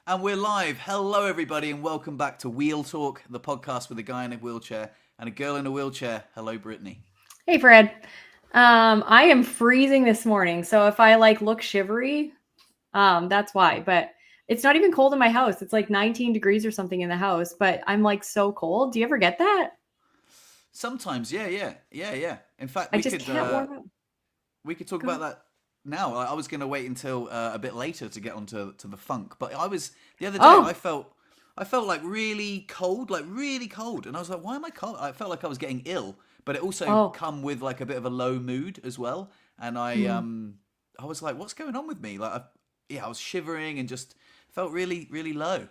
And we're live. Hello, everybody, and welcome back to Wheel Talk, the podcast with a guy in a wheelchair and a girl in a wheelchair. Hello, Brittany. Hey, Fred. I am freezing this morning, so if I look shivery, that's why. But it's not even cold in my house. It's like 19 degrees or something in the house, but I'm like so cold. Do you ever get that? Sometimes, yeah. In fact, I just can't warm up. we could talk Go about ahead. that now. I was going to wait until a bit later to get onto the funk, but I was the other day. Oh, I felt like really cold, and I was like, why am I cold? I felt like I was getting ill, but it also oh. come with like a bit of a low mood as well. And Hmm. I was like, what's going on with me? I was shivering and just felt really, really low.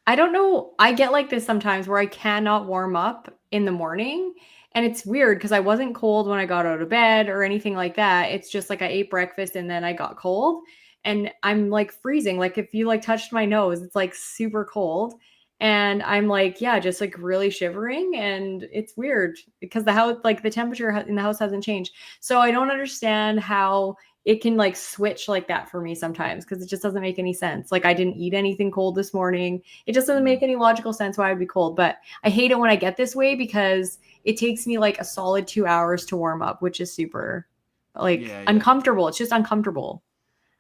I don't know. I get like this sometimes where I cannot warm up in the morning. And it's weird because I wasn't cold when I got out of bed or anything like that. It's just like I ate breakfast and then I got cold and I'm like freezing. Like if you like touched my nose, it's like super cold. And I'm like, yeah, just like really shivering. And it's weird because the house, like the temperature in the house hasn't changed. So I don't understand how it can like switch like that for me sometimes because it just doesn't make any sense. Like I didn't eat anything cold this morning. It just doesn't Mm. make any logical sense why I'd be cold. But I hate it when I get this way because it takes me like a solid 2 hours to warm up, which is super like Yeah, yeah. uncomfortable. It's just uncomfortable.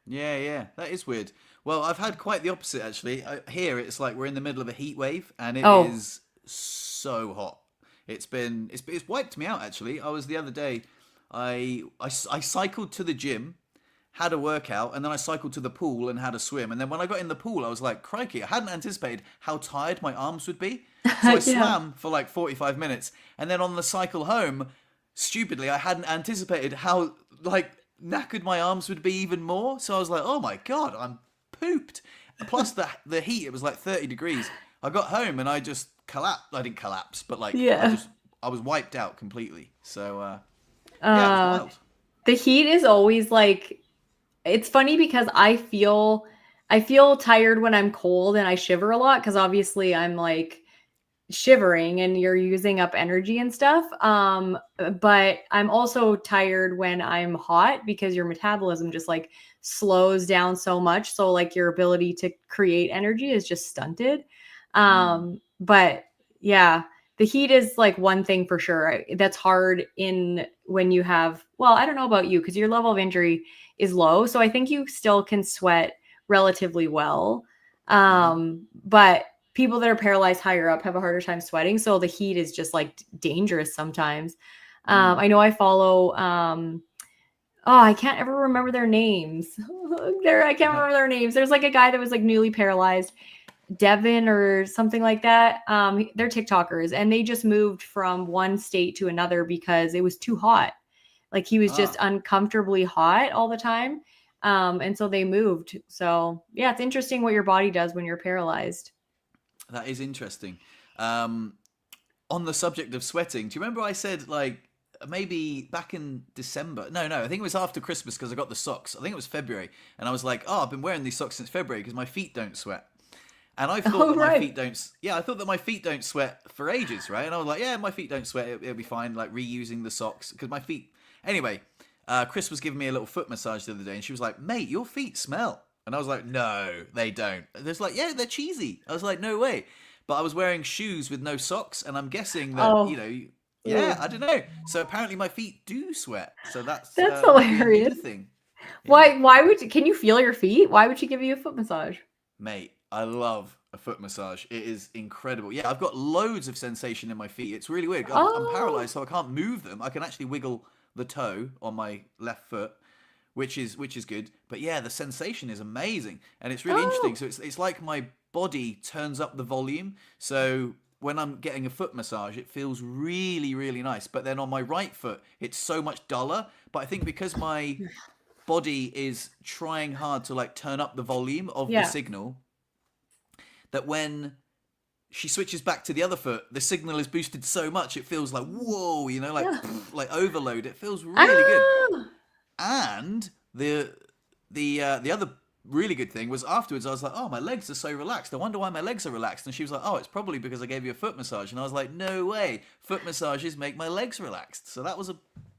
Yeah. That is weird. Well, I've had quite the opposite actually. Here, it's like we're in the middle of a heat wave, and it Oh, is so hot. It's wiped me out actually. I was the other day. I cycled to the gym, had a workout, and then I cycled to the pool and had a swim. And then when I got in the pool, I was like, crikey! I hadn't anticipated how tired my arms would be. So I yeah. swam for like 45 minutes, and then on the cycle home, stupidly, I hadn't anticipated how like knackered my arms would be even more. So I was like, oh my god, I'm pooped. Plus the heat, it was like 30 degrees. I got home and I just collapsed. I didn't collapse, but like Yeah. I was wiped out completely. So yeah, it was Uh, wild. the heat is always like it's funny because I feel tired when I'm cold and I shiver a lot because obviously I'm like shivering and you're using up energy and stuff. But I'm also tired when I'm hot because your metabolism just like slows down so much. So like your ability to create energy is just stunted. Mm. But yeah, the heat is like one thing for sure. That's hard in when you have, well, I don't know about you because your level of injury is low. So I think you still can sweat relatively well. Uh-huh. But people that are paralyzed higher up have a harder time sweating. So the heat is just like dangerous sometimes. Mm. I know I follow, oh, I can't ever remember their names. I can't remember their names. There's like a guy that was like newly paralyzed, Devin or something like that. They're TikTokers and they just moved from one state to another because it was too hot. Like he was just Ah, uncomfortably hot all the time. And so they moved. So yeah, it's interesting what your body does when you're paralyzed. that is interesting. Um, on the subject of sweating, do you remember I said like maybe back in December? No, I think it was after Christmas because I got the socks. I think it was February, and I was like, oh, I've been wearing these socks since February because my feet don't sweat. And I thought Oh, that my right. feet don't. Yeah, I thought that my feet don't sweat for ages, right? And I was like, yeah, my feet don't sweat. It'll be fine. Like reusing the socks because my feet. Anyway, Chris was giving me a little foot massage the other day, and she was like, "Mate, your feet smell." And I was like, "No, they don't." And there's like, "Yeah, they're cheesy." I was like, "No way." But I was wearing shoes with no socks, and I'm guessing that Oh, yeah, ooh, I don't know. So apparently my feet do sweat. So that's that might be a new hilarious. thing. Yeah. Why would you, can you feel your feet? Why would she give you a foot massage? Mate, I love a foot massage. It is incredible. Yeah, I've got loads of sensation in my feet. It's really weird. I'm Oh, paralyzed, so I can't move them. I can actually wiggle the toe on my left foot, which is good. But yeah, the sensation is amazing, and it's really interesting. oh, So it's like my body turns up the volume. So when I'm getting a foot massage, it feels really really nice. But then on my right foot, it's so much duller. But I think because my body is trying hard to like turn up the volume of the yeah. signal that when she switches back to the other foot, the signal is boosted so much it feels like whoa, like Yeah. like overload. It feels really good. Ah, And the other really good thing was afterwards I was like, oh, my legs are so relaxed. I wonder why my legs are relaxed. And she was like, oh, it's probably because I gave you a foot massage. And I was like, no way. Foot massages make my legs relaxed. So that was a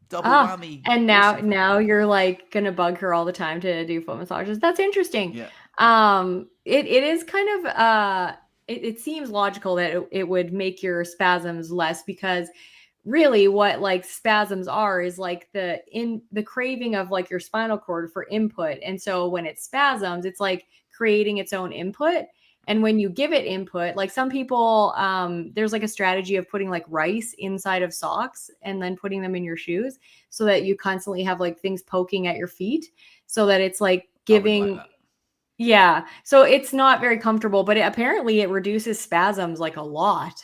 double whammy and now awesome for me. now you're like gonna bug her all the time to do foot massages. That's interesting. Yeah. It is kind of it seems logical that it would make your spasms less, because really what like spasms are is like the craving of like your spinal cord for input. And so when it spasms, it's like creating its own input. And when you give it input, like some people, there's like a strategy of putting like rice inside of socks and then putting them in your shoes so that you constantly have like things poking at your feet, so that it's like I wouldn't like giving. that. Yeah. So it's not very comfortable, but apparently it reduces spasms like a lot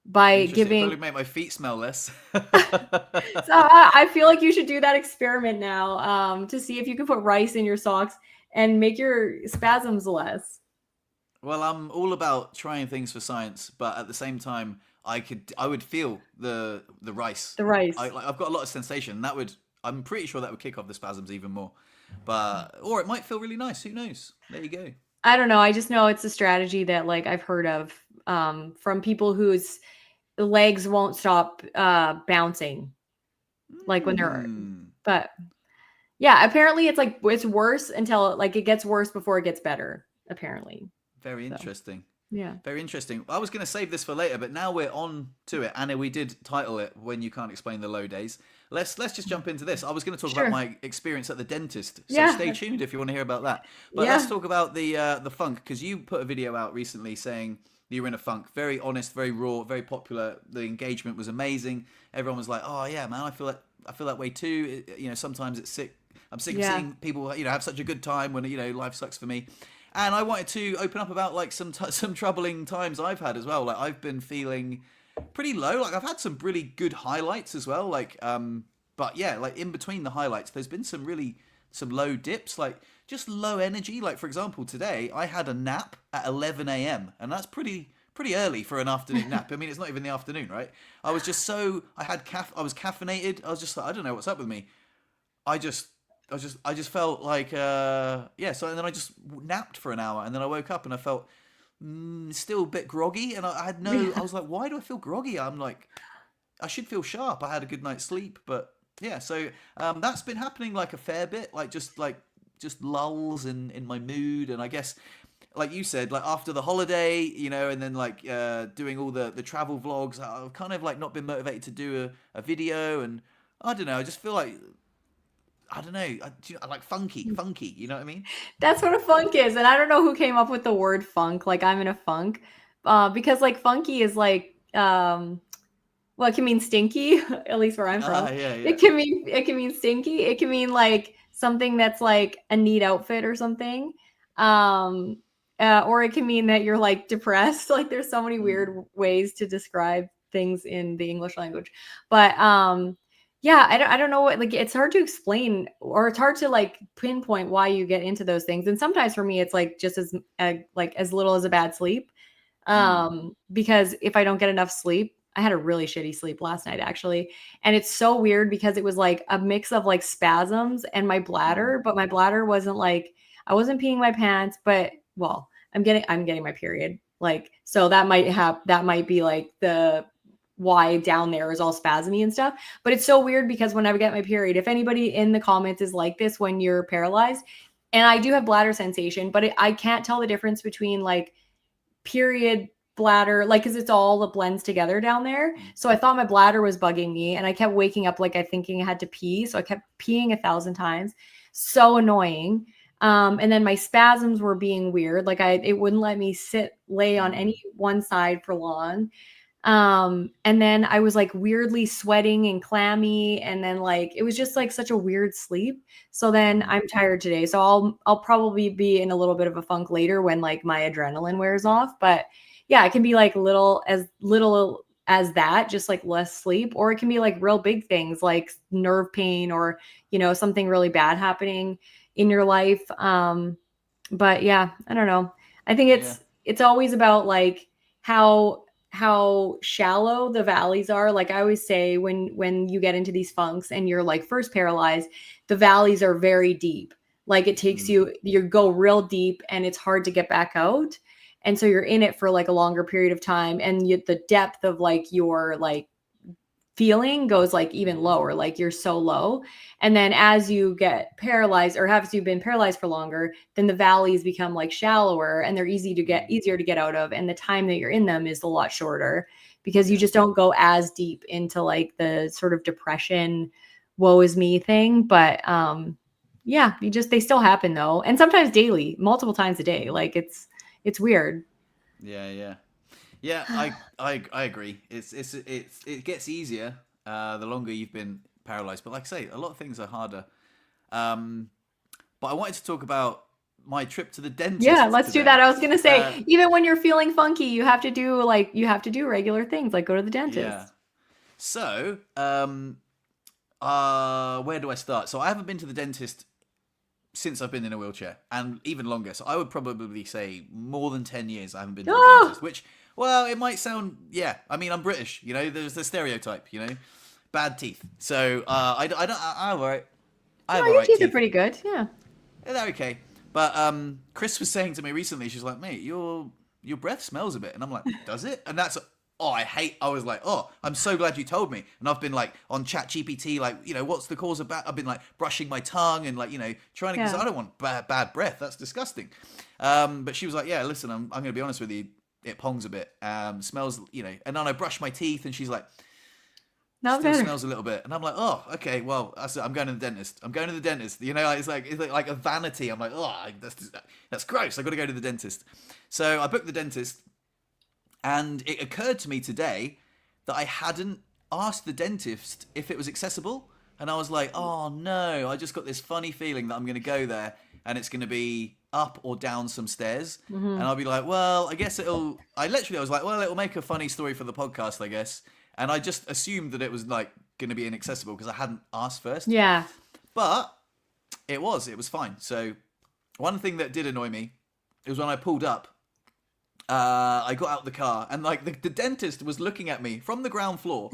by Interesting. It'd giving. probably make my feet smell less. So I feel like you should do that experiment now, to see if you can put rice in your socks and make your spasms less. Well, I'm all about trying things for science, but at the same time, I would feel the rice. The rice. I've got a lot of sensation. That would, I'm pretty sure that would kick off the spasms even more. But or it might feel really nice. Who knows? There you go. I don't know. I just know it's a strategy that like I've heard of, from people whose legs won't stop bouncing, like when they're. Hmm. But yeah, apparently it's like it's worse until like it gets worse before it gets better. Apparently. Very So interesting. yeah. Very interesting. I was going to save this for later, but now we're on to it. Anna, we did title it "When You Can't Explain the Low Days." Let's just jump into this. I was going to talk about Sure. my experience at the dentist, so stay Yeah. tuned if you want to hear about that. But let's Yeah. talk about the funk, because you put a video out recently saying that you were in a funk. Very honest, very raw, very popular. The engagement was amazing. Everyone was like, "Oh yeah, man, I feel that way too." Sometimes it's sick. I'm sick of Yeah. seeing people, have such a good time when life sucks for me. And I wanted to open up about like some troubling times I've had as well. Like I've been feeling pretty low. Like I've had some really good highlights as well. But yeah, like in between the highlights, there's been some low dips. Like just low energy. Like for example, today I had a nap at 11 a.m. and that's pretty early for an afternoon nap. I mean, it's not even the afternoon, right? I was just so I was caffeinated. I was just like, I don't know what's up with me. I just I just felt like yeah. So and then I just napped for an hour, and then I woke up and I felt still a bit groggy, and I had no. I Yeah. was like, why do I feel groggy? I'm like, I should feel sharp. I had a good night's sleep, but yeah. So that's been happening like a fair bit, just lulls in my mood, and I guess like you said, like after the holiday, and then like doing all the travel vlogs, I've kind of like not been motivated to do a video, and I don't know. I just feel like I don't know. I like funky. You know what I mean? That's what a funk is. And I don't know who came up with the word funk. Like I'm in a funk. Because like funky is like, well, it can mean stinky, at least where I'm Ah, from. yeah, It yeah. can mean it can mean stinky. It can mean like something that's like a neat outfit or something. Um, or it can mean that you're like depressed. Like there's so many Mm, weird ways to describe things in the English language. But yeah, I don't know what, like it's hard to explain, or it's hard to like pinpoint why you get into those things. And sometimes for me it's like just as like as little as a bad sleep. mm, Because if I don't get enough sleep, I had a really shitty sleep last night actually. And it's so weird because it was like a mix of like spasms and my mm. bladder, but my bladder wasn't like, I wasn't peeing my pants, but well, I'm getting my period. Like so that might be like the why down there is all spasmy and stuff. But it's so weird because when I get my period, if anybody in the comments is like this when you're paralyzed, and I do have bladder sensation, but I can't tell the difference between like period, bladder, like because it's all it blends together down there. Mm. So I thought my bladder was bugging me, and I kept waking up like I thinking I had to pee, so I kept peeing 1,000 times. So annoying. And then my spasms were being weird. Like it wouldn't let me lay on Mm. any one side for long. And then I was like weirdly sweating and clammy, and then like it was just like such a weird sleep. So then Mm. I'm tired today, so I'll probably be in a little bit of a funk later when like my adrenaline wears off. But yeah, it can be like little as that, just like less sleep, or it can be like real big things like nerve pain, or something really bad happening in your life. But yeah, I don't know. I think Yeah. it's always about like how shallow the valleys are. Like I always say, when you get into these funks and you're like first paralyzed, the valleys are very deep. Like it takes Mm. you go real deep and it's hard to get back out. And so you're in it for like a longer period of time, and the depth of like your like feeling goes like even lower, like you're so low. And then as you get paralyzed, or have you been paralyzed for longer, then the valleys become like shallower and they're easier to get out of. And the time that you're in them is a lot shorter because you just don't go as deep into like the sort of depression, woe is me thing. But yeah, they still happen though. And sometimes daily, multiple times a day. Like it's weird. Yeah. I agree. It gets easier the longer you've been paralyzed. But like I say, a lot of things are harder. But I wanted to talk about my trip to the dentist. Yeah, let's today. do that. I was gonna say, even when you're feeling funky, you have to do regular things, like go to the dentist. Yeah. So, where do I start? So I haven't been to the dentist since I've been in a wheelchair, and even longer. So I would probably say more than 10 years I haven't been to the dentist, which, well, it might sound, yeah. I mean, I'm British, you know, there's the stereotype, you know, bad teeth. So, I'm all right. Your teeth are pretty good, yeah. They're okay. But Chris was saying to me recently, she's like, mate, your breath smells a bit. And I'm like, does it? And that's, I was like, I'm so glad you told me. And I've been like on ChatGPT, like, you know, what's the cause of bad? I've been like brushing my tongue and like, you know, trying to, because I don't want bad breath. That's disgusting. But she was like, yeah, listen, I'm going to be honest with you. It pongs a bit, smells, you know, and then I brush my teeth and she's like, still smells a little bit. And I'm like, oh, okay, well, I'm going to the dentist. You know, it's like a vanity. I'm like, that's gross. I got to go to the dentist. So I booked the dentist, and it occurred to me today that I hadn't asked the dentist if it was accessible. And I was like, oh no, I just got this funny feeling that I'm going to go there and it's going to be up or down some stairs. Mm-hmm. And I'll be like, well, I guess I was like, well, it'll make a funny story for the podcast, I guess. And I just assumed that it was like going to be inaccessible because I hadn't asked first. Yeah. But it was fine. So one thing that did annoy me, it was when I pulled up, I got out the car and like the dentist was looking at me from the ground floor,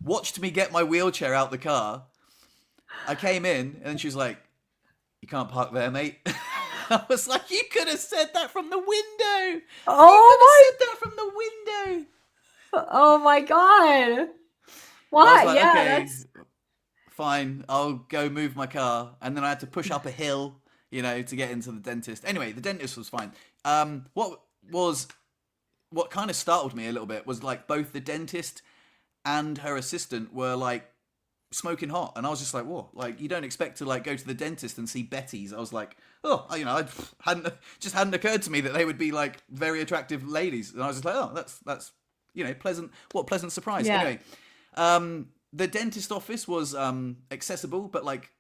watched me get my wheelchair out the car. I came in and she was like, you can't park there, mate. I was like, you could have said that from the window. Oh, you could have said that from the window. Oh my God. What? Like, yeah, okay, that's fine. I'll go move my car. And then I had to push up a hill, you know, to get into the dentist. Anyway, the dentist was fine. What kind of startled me a little bit was like both the dentist and her assistant were like smoking hot. And I was just like, whoa, like you don't expect to like go to the dentist and see Betty's. I was like, oh, you know, hadn't occurred to me that they would be like very attractive ladies. And I was just like, oh, that's you know, what a pleasant surprise. Yeah. Anyway, the dentist office was accessible, but like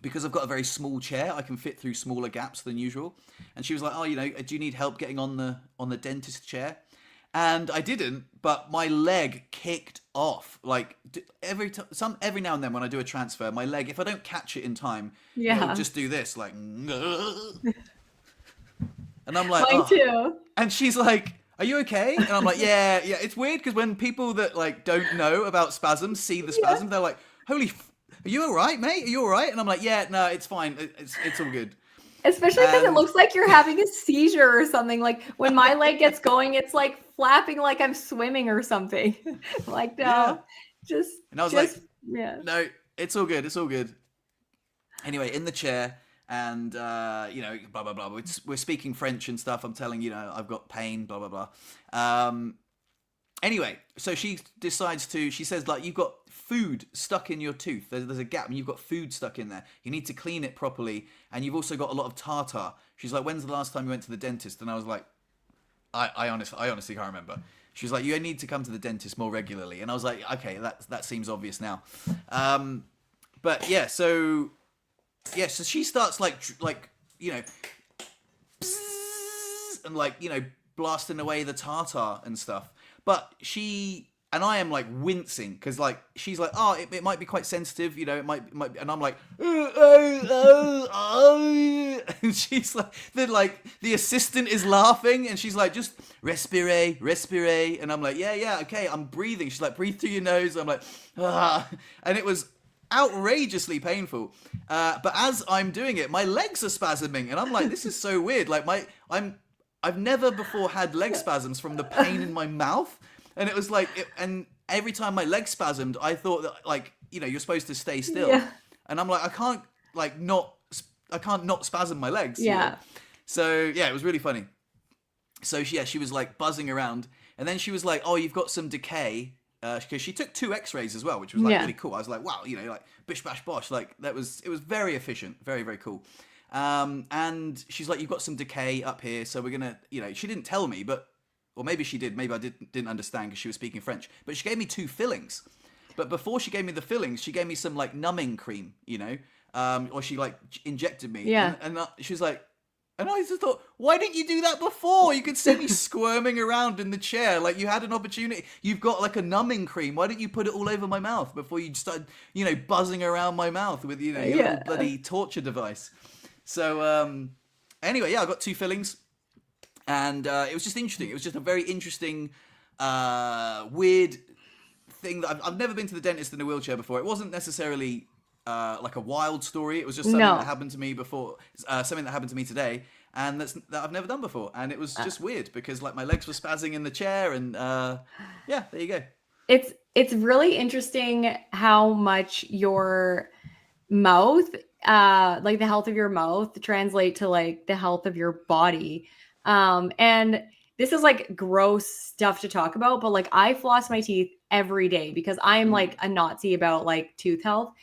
because I've got a very small chair, I can fit through smaller gaps than usual. And she was like, oh, you know, do you need help getting on the dentist chair? And I didn't, but my leg kicked off. Like every now and then when I do a transfer, my leg, if I don't catch it in time, it'll just do this, like, and I'm like, mine too. And she's like, are you okay? And I'm like, yeah. It's weird because when people that like don't know about spasms see the spasm, they're like, holy, are you all right, mate? Are you all right? And I'm like, yeah, no, it's fine. It's all good. Especially because it looks like you're having a seizure or something. Like when my leg gets going, it's like flapping like I'm swimming or something. Like, no, And I was like, no, it's all good. It's all good. Anyway, in the chair and, you know, blah, blah, blah. We're speaking French and stuff. I'm telling, you know, I've got pain, blah, blah, blah. Anyway, so she says, like, you've got food stuck in your tooth. There's a gap and you've got food stuck in there. You need to clean it properly. And you've also got a lot of tartar. She's like, when's the last time you went to the dentist? And I was like, I honestly can't remember. She was like, you need to come to the dentist more regularly. And I was like, okay, that seems obvious now. But yeah, so she starts like, you know, and like, you know, blasting away the tartar and stuff. But and I am like wincing because like she's like, oh, it might be quite sensitive, you know, it might, and I'm like, and she's like, the assistant is laughing, and she's like, just respire, and I'm like, yeah, okay, I'm breathing. She's like, breathe through your nose. I'm like, and it was outrageously painful. But as I'm doing it, my legs are spasming, and I'm like, this is so weird. Like I've never before had leg spasms from the pain in my mouth. And it was like, and every time my leg spasmed, I thought that, like, you know, you're supposed to stay still. Yeah. And I'm like, I can't not spasm my legs, you know? Yeah. So, yeah, it was really funny. So, she was like buzzing around. And then she was like, oh, you've got some decay. Because she took 2 x-rays as well, which was like really cool. I was like, wow, you know, like bish bash bosh. Like it was very efficient. Very, very cool. And she's like, you've got some decay up here. So we're going to, you know, she didn't tell me, but, or maybe she did. Maybe I didn't understand because she was speaking French. But she gave me 2 fillings. But before she gave me the fillings, she gave me some like numbing cream, you know, or she like injected me. Yeah. And she was like, and I just thought, why didn't you do that before? You could see me squirming around in the chair. Like, you had an opportunity. You've got like a numbing cream. Why didn't you put it all over my mouth before you started, you know, buzzing around my mouth with, you know, your little bloody torture device? So, anyway, yeah, I got 2 fillings. And it was just interesting. It was just a very interesting, weird thing that I've never been to the dentist in a wheelchair before. It wasn't necessarily like a wild story. It was just something that happened to me before, something that happened to me today, and that I've never done before. And it was just weird because like my legs were spazzing in the chair, and yeah, there you go. It's really interesting how much your mouth, like the health of your mouth, translate to like the health of your body. And this is like gross stuff to talk about, but like I floss my teeth every day because I'm like a Nazi about like tooth health.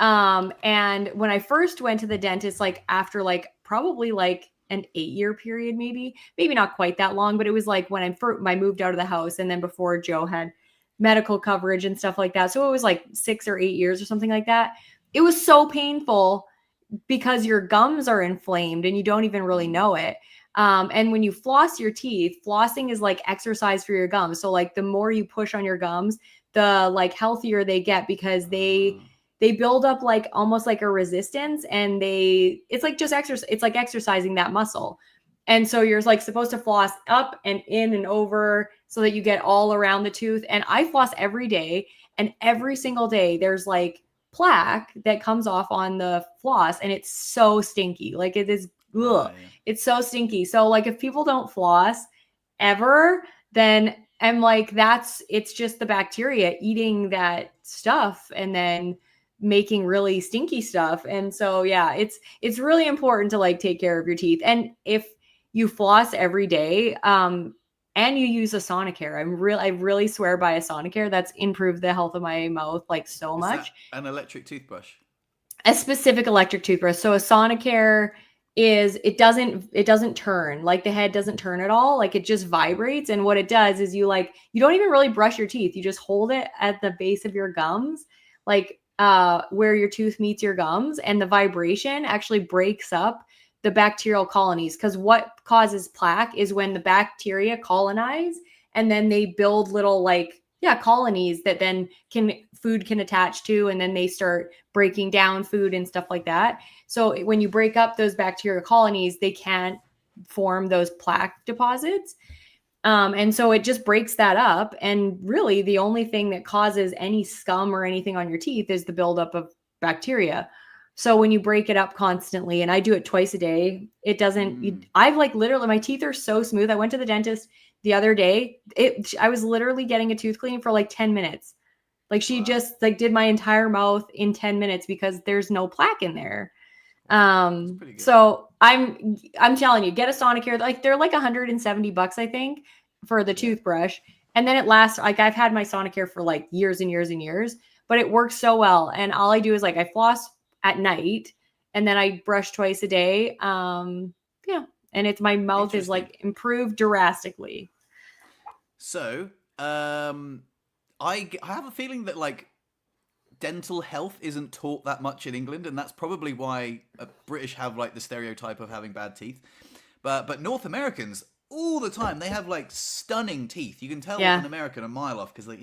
And when I first went to the dentist, like after like probably like an 8-year period, maybe not quite that long, but it was like when I moved out of the house, and then before Joe had medical coverage and stuff like that. So it was like 6 or 8 years or something like that. It was so painful because your gums are inflamed and you don't even really know it. And when you floss your teeth, flossing is like exercise for your gums. So like the more you push on your gums, the like healthier they get because they build up like almost like a resistance, and it's like just exercise. It's like exercising that muscle. And so you're like supposed to floss up and in and over so that you get all around the tooth. And I floss every day, and every single day there's like plaque that comes off on the floss, and it's so stinky. Like it is, ugh, it's so stinky. So like if people don't floss ever, then I'm like, it's just the bacteria eating that stuff and then making really stinky stuff. And so yeah, it's really important to like take care of your teeth. And if you floss every day, and you use a Sonicare, I really swear by a Sonicare. That's improved the health of my mouth like so much. An electric toothbrush? A specific electric toothbrush. So a Sonicare it doesn't turn, like the head doesn't turn at all. Like it just vibrates. And what it does is you don't even really brush your teeth. You just hold it at the base of your gums, like where your tooth meets your gums, and the vibration actually breaks up the bacterial colonies. Because what causes plaque is when the bacteria colonize, and then they build little colonies that then food can attach to, and then they start breaking down food and stuff like that. So when you break up those bacterial colonies, they can't form those plaque deposits. And so it just breaks that up. And really the only thing that causes any scum or anything on your teeth is the buildup of bacteria. So when you break it up constantly, and I do it twice a day, it doesn't, I've like literally, my teeth are so smooth. I went to the dentist the other day. I was literally getting a tooth cleaning for like 10 minutes. Like she just like did my entire mouth in 10 minutes because there's no plaque in there. So I'm telling you, get a Sonicare. Like they're like $170, I think, for the toothbrush. And then it lasts, like I've had my Sonicare for like years and years and years, but it works so well. And all I do is like I floss at night, and then I brush twice a day. And my mouth is like improved drastically. So, I have a feeling that like dental health isn't taught that much in England, and that's probably why British have like the stereotype of having bad teeth. But North Americans all the time, they have like stunning teeth. You can tell an American a mile off because like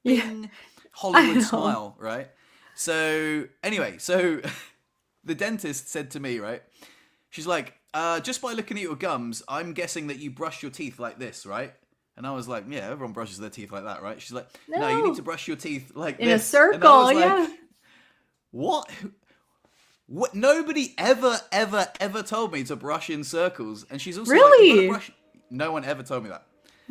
bing, Hollywood smile, right? So anyway, the dentist said to me, right? She's like, just by looking at your gums, I'm guessing that you brush your teeth like this, right? And I was like, yeah, everyone brushes their teeth like that, right? She's like, no, you need to brush your teeth like this. In a circle, and I was like, what? What? Nobody ever told me to brush in circles. And she's also really? like, no one ever told me that.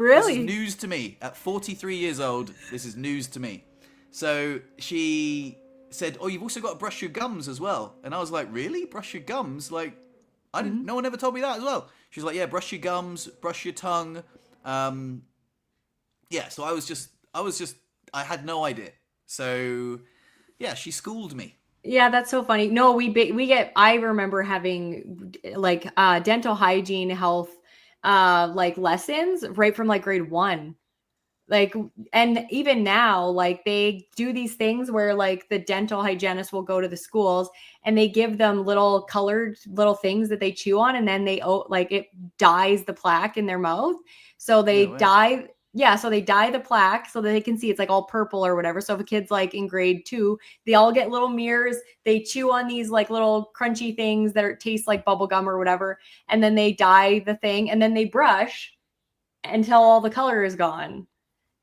This is Really? news to me. At 43 years old, this is news to me. So she said, "Oh, you've also got to brush your gums as well." And I was like, "Really? Brush your gums? Like, I didn't. Hmm. No one ever told me that as well." She's like, "Yeah, brush your gums, brush your tongue." Um, yeah. So I had no idea. So yeah, she schooled me. Yeah, that's so funny. No, we get I remember having like dental hygiene health like lessons right from like grade 1. Like, and even now, like they do these things where like the dental hygienist will go to the schools and they give them little colored little things that they chew on, and then they like it dyes the plaque in their mouth. So No they way. dye, yeah, so they dye the plaque so that they can see it's like all purple or whatever. So if a kid's like in grade 2, they all get little mirrors. They chew on these like little crunchy things that taste like bubble gum or whatever, and then they dye the thing, and then they brush until all the color is gone,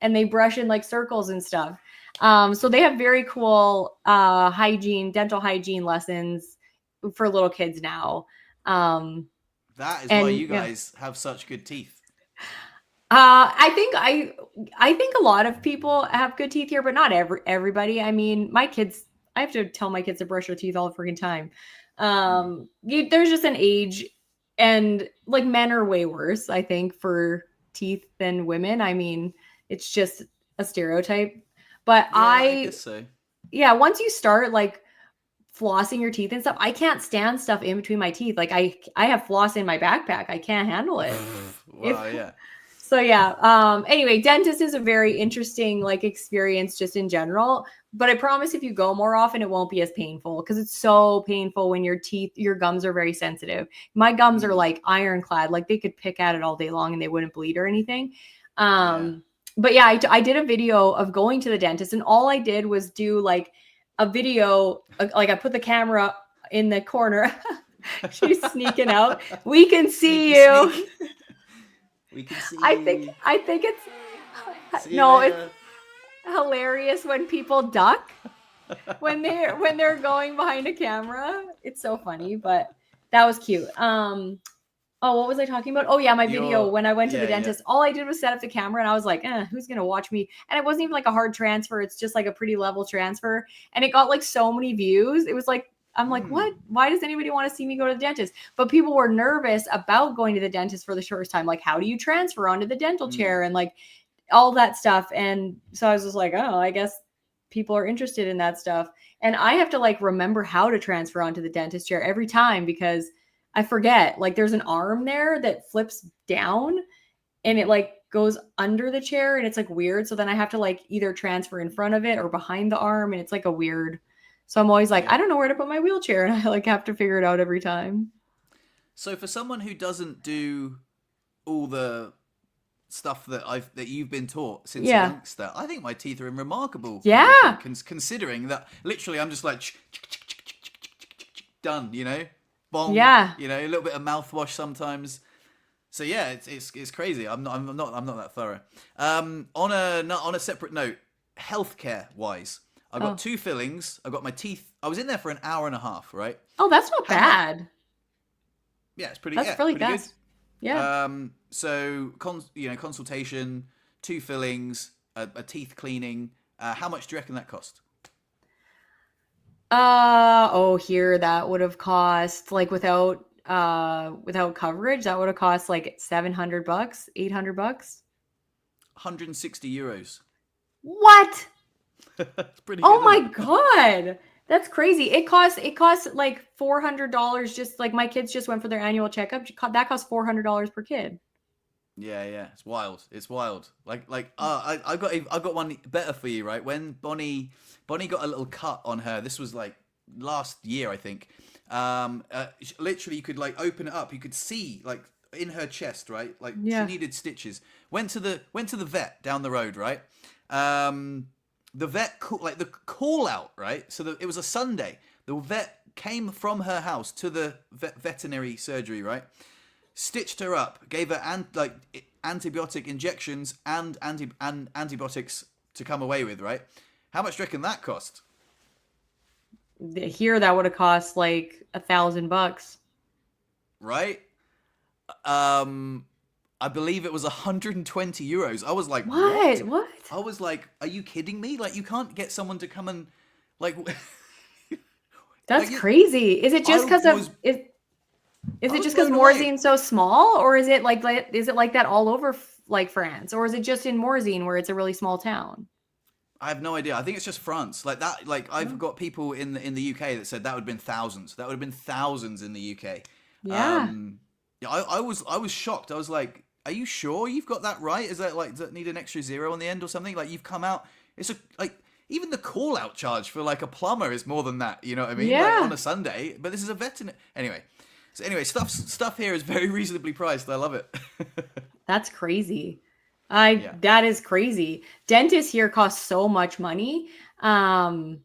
and they brush in like circles and stuff. So they have very cool dental hygiene lessons for little kids now. Um, That is why and you yeah, guys have such good teeth. I think a lot of people have good teeth here, but not everybody. I mean, my kids, I have to tell my kids to brush their teeth all the freaking time. Mm. There's just an age, and like men are way worse, I think, for teeth than women. I mean, it's just a stereotype. But Yeah, I guess so. yeah, once you start like flossing your teeth and stuff, I can't stand stuff in between my teeth. Like I have floss in my backpack. I can't handle it. If Wow, yeah. so yeah. Anyway, dentist is a very interesting like experience just in general. But I promise if you go more often, it won't be as painful, because it's so painful when your gums are very sensitive. My gums are Mm. like ironclad, like they could pick at it all day long and they wouldn't bleed or anything. Yeah. But yeah, I did a video of going to the dentist, and all I did was do like a video, like I put the camera in the corner. She's sneaking out. We can see Sneaky, you. sneaky. We can see I think you. I think it's See you no, it's later. hilarious when people duck when they're going behind a camera. It's so funny, but that was cute. Oh, what was I talking about? Oh yeah, my video You're, when I went to the yeah, yeah. dentist. All I did was set up the camera, and I was like, who's gonna watch me? And it wasn't even like a hard transfer. It's just like a pretty level transfer, and it got like so many views. It was like, I'm like, Mm. what? Why does anybody want to see me go to the dentist? But people were nervous about going to the dentist for the first time. Like, how do you transfer onto the dental Mm. chair and like all that stuff? And so I was just like, oh, I guess people are interested in that stuff. And I have to like remember how to transfer onto the dentist chair every time, because I forget. Like there's an arm there that flips down and it like goes under the chair, and it's like weird. So then I have to like either transfer in front of it or behind the arm, and it's like a weird. So I'm always like, I Yeah. don't know where to put my wheelchair, and I like have to figure it out every time. So for someone who doesn't do all the stuff that you've been taught since a Yeah. youngster, I think my teeth are in remarkable condition. Yeah. Considering that literally I'm just like done, bong, Yeah. a little bit of mouthwash sometimes. So yeah, it's crazy. I'm not that thorough. On a separate note, healthcare wise, I got Oh. two fillings. I got my teeth. I was in there for an hour and a half, right? Oh, that's not How much? bad. Yeah, it's pretty. That's Yeah, really pretty good. fast. Yeah. So consultation, two fillings, a teeth cleaning. How much do you reckon that cost? Oh, here that would have cost like without coverage, that would have cost like $700, $800. 160 euros. What? It's pretty good, Oh isn't my it? God. That's crazy. It costs like $400. Just like my kids just went for their annual checkup. That costs $400 per kid. Yeah, yeah, it's wild. It's wild. I got one better for you, right? When Bonnie got a little cut on her. This was like last year, I think. Literally, you could like open it up. You could see like in her chest, right? Like she Yeah. needed stitches. Went to the vet down the road, right? The vet like the call out, right? So it was a Sunday. The vet came from her house to the veterinary surgery, right? Stitched her up, gave her antibiotic injections and antibiotics to come away with, right? How much do you reckon that cost? Here that would have cost like $1,000. Right? Um, I believe it was 120 euros. I was like, what? What? I was like, are you kidding me? Like, you can't get someone to come and like, That's like crazy. Is it I just because of was is I it was just because blown away. Morzine's so small, or is it is it like that all over like France, or is it just in Morzine where it's a really small town? I have no idea. I think it's just France. Like that. Like I've Oh, got people in the UK that said that would have been thousands. That would have been thousands in the UK. yeah. Um, yeah, I was shocked. I was like, "Are you sure you've got that right? Is that like does that need an extra zero on the end or something? Like you've come out. It's a like even the call out charge for like a plumber is more than that. You know what I mean? Like on Yeah. a Sunday. But this is a veterinary anyway. So anyway, stuff here is very reasonably priced. I love it. That's crazy. I Yeah. that is crazy. Dentists here cost so much money. Um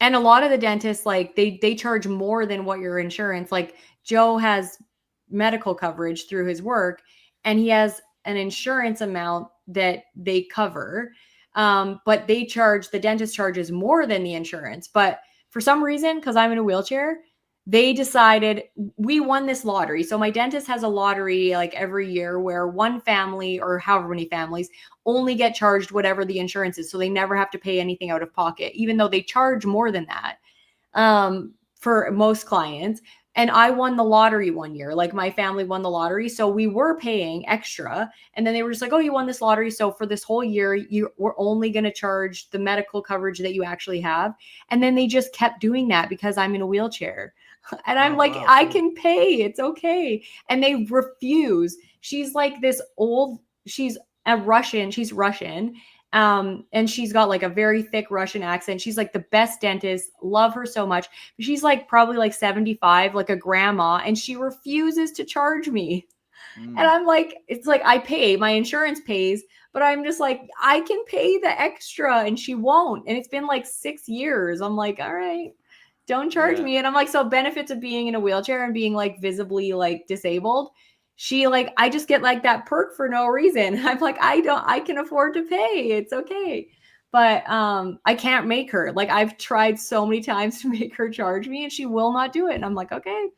and a lot of the dentists like they charge more than what your insurance like Joe has medical coverage through his work and he has an insurance amount that they cover. But they charge the dentist charges more than the insurance. But for some reason, because I'm in a wheelchair, they decided we won this lottery. So my dentist has a lottery like every year where one family or however many families only get charged whatever the insurance is. So they never have to pay anything out of pocket, even though they charge more than that for most clients. And I won the lottery one year. Like my family won the lottery. So we were paying extra. And then they were just like, oh, you won this lottery. So for this whole year, you were only going to charge the medical coverage that you actually have. And then they just kept doing that because I'm in a wheelchair. And I'm Oh like, wow, I cool. can pay. It's okay. And they refuse. She's like this old, she's a Russian. She's Russian. And she's got like a very thick Russian accent. She's like the best dentist. Love her so much. She's like probably like 75, like a grandma, and she refuses to charge me. And Mm, I'm like, it's like I pay, my insurance pays, but I'm just like, I can pay the extra and she won't. And it's been like 6 years. I'm like, all right, don't charge yeah. me. And I'm like, so benefits of being in a wheelchair and being like visibly like disabled. She like, I just get like that perk for no reason. I'm like, I can afford to pay. It's okay. But I can't make her. Like I've tried so many times to make her charge me and she will not do it. And I'm like, okay,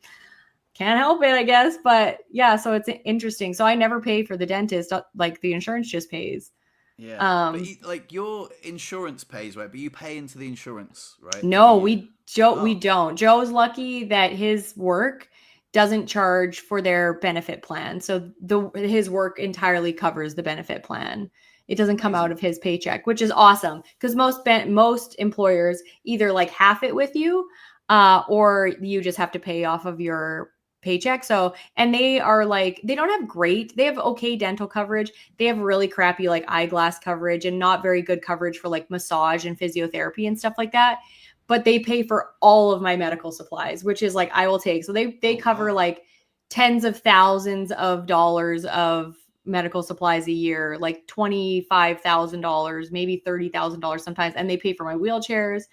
can't help it, I guess. But yeah, so it's interesting. So I never pay for the dentist, like the insurance just pays. Yeah, but Um, you, like your insurance pays, right? But you pay into the insurance, right, for the no, year. We Oh, don't. Joe's lucky that his work doesn't charge for their benefit plan. So the his work entirely covers the benefit plan. It doesn't come out amazing. of his paycheck, which is awesome because most employers either like half it with you, or you just have to pay off of your paycheck. So and they are like they don't have great. They have okay dental coverage. They have really crappy like eyeglass coverage and not very good coverage for like massage and physiotherapy and stuff like that, but they pay for all of my medical supplies, which is like I will take. So they Oh cover wow. like tens of thousands of dollars of medical supplies a year, like $25,000, maybe $30,000 sometimes, and they pay for my wheelchairs,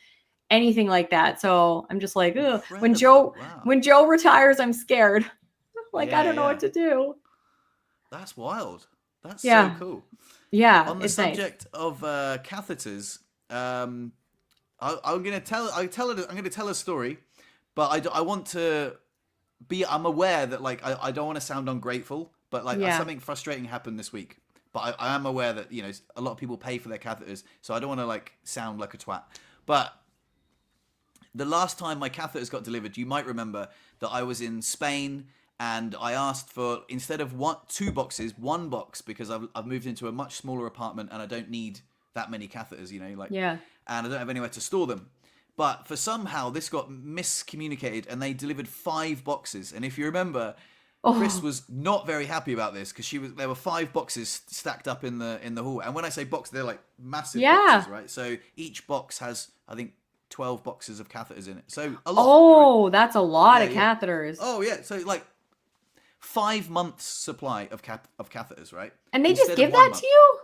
anything like that. So I'm just like, ugh. Incredible. Wow. When Joe retires, I'm scared. Like I Yeah, don't know yeah. what to do. That's wild. That's so Yeah, cool. yeah, On the it's nice. subject of catheters, I'm gonna I'm gonna tell a story, but I want to be. I'm aware that like I don't want to sound ungrateful, but like Yeah. something frustrating happened this week. But I am aware that you know a lot of people pay for their catheters, so I don't want to like sound like a twat. But the last time my catheters got delivered, you might remember that I was in Spain and I asked for instead of two boxes, one box because I've moved into a much smaller apartment and I don't need that many catheters, you know, like, Yeah. and I don't have anywhere to store them. But for somehow this got miscommunicated and they delivered 5 boxes. And if you remember, Chris Oh, was not very happy about this because there were 5 boxes stacked up in the hall. And when I say box, they're like massive boxes, yeah. right? So each box has I think 12 boxes of catheters in it. So a lot, right? Oh, that's a lot Yeah, of yeah. catheters. Oh yeah. So like 5 months supply of of catheters, right? And they just Instead of give one that to month. you?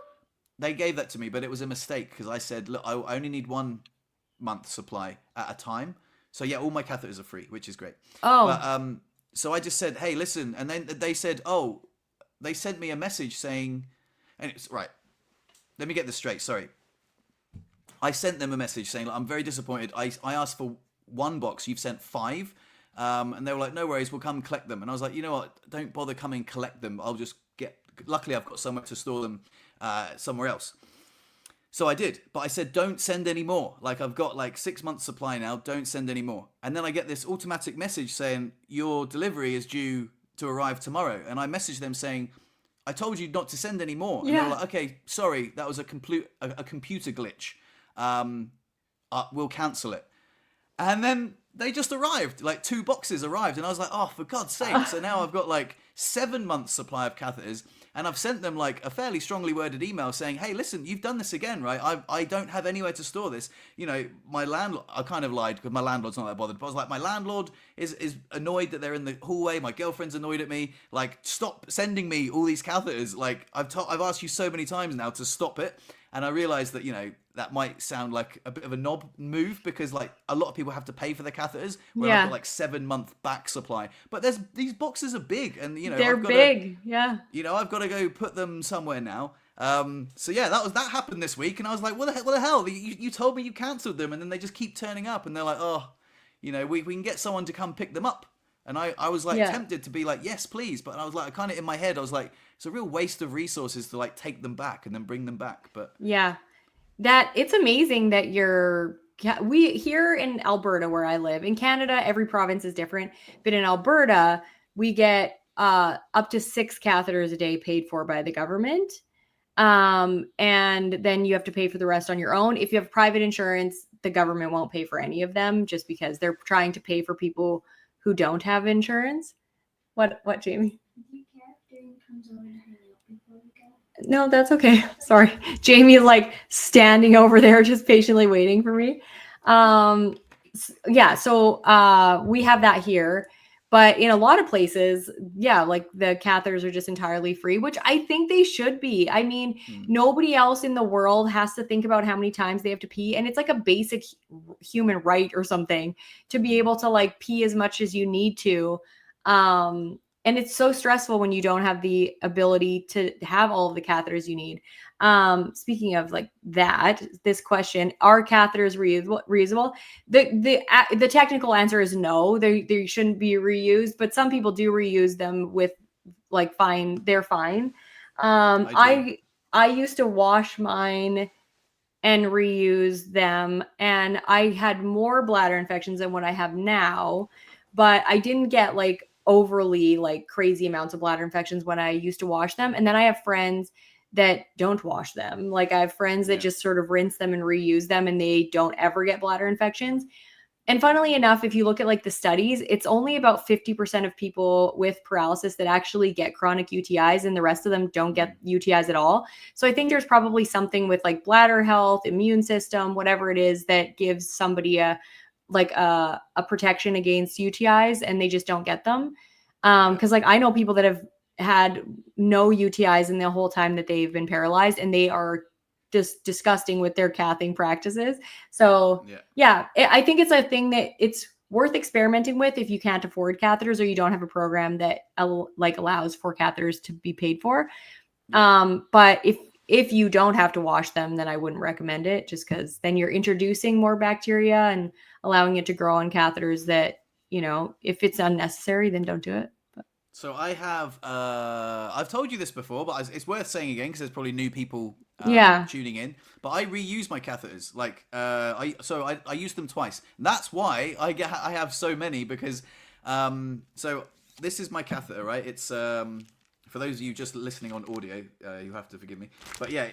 They gave that to me, but it was a mistake because I said, look, I only need 1 month supply at a time. So yeah, all my catheters are free, which is great. But Oh, so I just said, hey, listen, and then they said, oh, they sent me a message saying, and it's right. Let me get this straight. Sorry, I sent them a message saying, I'm very disappointed. I asked for 1 box, you've sent 5. And they were like, no worries, we'll come collect them. And I was like, you know what? Don't bother coming collect them. I'll just luckily I've got somewhere to store them somewhere else. So I did, but I said, don't send any more. Like, I've got like 6 months supply now, don't send any more. And then I get this automatic message saying, your delivery is due to arrive tomorrow. And I messaged them saying, I told you not to send any more. And they were Yeah. like, okay, sorry, that was a computer glitch. We'll cancel it. And then they just arrived, like 2 boxes arrived. And I was like, oh, for God's sake. So now I've got like 7 months supply of catheters. And I've sent them like a fairly strongly worded email saying, hey, listen, you've done this again, right? I don't have anywhere to store this. You know, my landlord, I kind of lied because my landlord's not that bothered. But I was like, my landlord is annoyed that they're in the hallway. My girlfriend's annoyed at me. Like, stop sending me all these catheters. Like, I've asked you so many times now to stop it. And I realized that, you know, that might sound like a bit of a knob move because like a lot of people have to pay for their catheters where I've got like 7 month back supply. But these boxes are big and, you know, They're big. Yeah. you know, I've got to go put them somewhere now. So yeah, that happened this week, and I was like, what the hell? You told me you cancelled them, and then they just keep turning up, and they're like, oh, you know, we can get someone to come pick them up. And I was like tempted to be like, yes, please, but I was like, kind of in my head, I was like, it's a real waste of resources to like take them back and then bring them back. But Yeah. That it's amazing that we here in Alberta where I live. In Canada, every province is different, but in Alberta, we get up to 6 catheters a day paid for by the government. And then you have to pay for the rest on your own. If you have private insurance, the government won't pay for any of them just because they're trying to pay for people who don't have insurance. What, Jamie? No, that's okay. Sorry. Jamie is like standing over there just patiently waiting for me. Yeah, so we have that here. But in a lot of places, yeah, like the catheters are just entirely free, which I think they should be. I mean, nobody else in the world has to think about how many times they have to pee. And it's like a basic human right or something to be able to like pee as much as you need to. And it's so stressful when you don't have the ability to have all of the catheters you need. Speaking of like that, this question, are catheters reusable? The technical answer is no, they shouldn't be reused, but some people do reuse them with like fine, they're fine. I used to wash mine and reuse them, and I had more bladder infections than what I have now, but I didn't get like overly like crazy amounts of bladder infections when I used to wash them. And then I have friends that don't wash them. Like I have friends that just sort of rinse them and reuse them and they don't ever get bladder infections. And funnily enough, if you look at like the studies, it's only about 50% of people with paralysis that actually get chronic UTIs and the rest of them don't get UTIs at all. So I think there's probably something with like bladder health, immune system, whatever it is that gives somebody a protection against UTIs and they just don't get them. Cause like I know people that have had no UTIs in the whole time that they've been paralyzed and they are just disgusting with their cathing practices. So I think it's a thing that it's worth experimenting with if you can't afford catheters or you don't have a program that like allows for catheters to be paid for. But if you don't have to wash them, then I wouldn't recommend it just because then you're introducing more bacteria and allowing it to grow on catheters that, you know, if it's unnecessary, then don't do it. But. So I have, I've told you this before, but it's worth saying again because there's probably new people tuning in. But I reuse my catheters. Like, I use them twice. And that's why I have so many because, so this is my catheter, right? It's, for those of you just listening on audio, you have to forgive me. But yeah,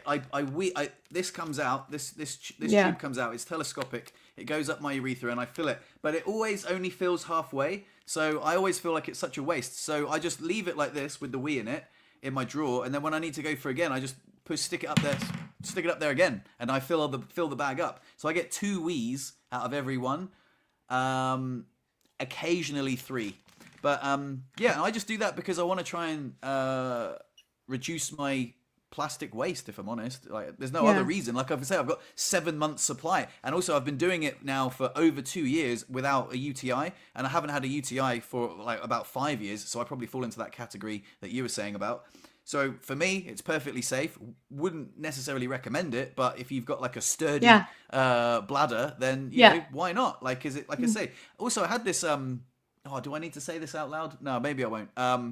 this comes out. This tube comes out. It's telescopic. It goes up my urethra, and I fill it. But it always only fills halfway. So I always feel like it's such a waste. So I just leave it like this with the wee in it in my drawer, and then when I need to go for again, I just stick it up there again, and I fill the bag up. So I get 2 wees out of every one. Occasionally 3. But I just do that because I want to try and reduce my plastic waste, if I'm honest. Like, there's no other reason. Like I've said, I've got 7 months supply, and also I've been doing it now for over 2 years without a UTI, and I haven't had a UTI for like about 5 years. So I probably fall into that category that you were saying about. So for me, it's perfectly safe. Wouldn't necessarily recommend it, but if you've got like a sturdy bladder, then you know, why not? Like, is it like I say? Also, I had this. Oh, do I need to say this out loud? No, maybe I won't. I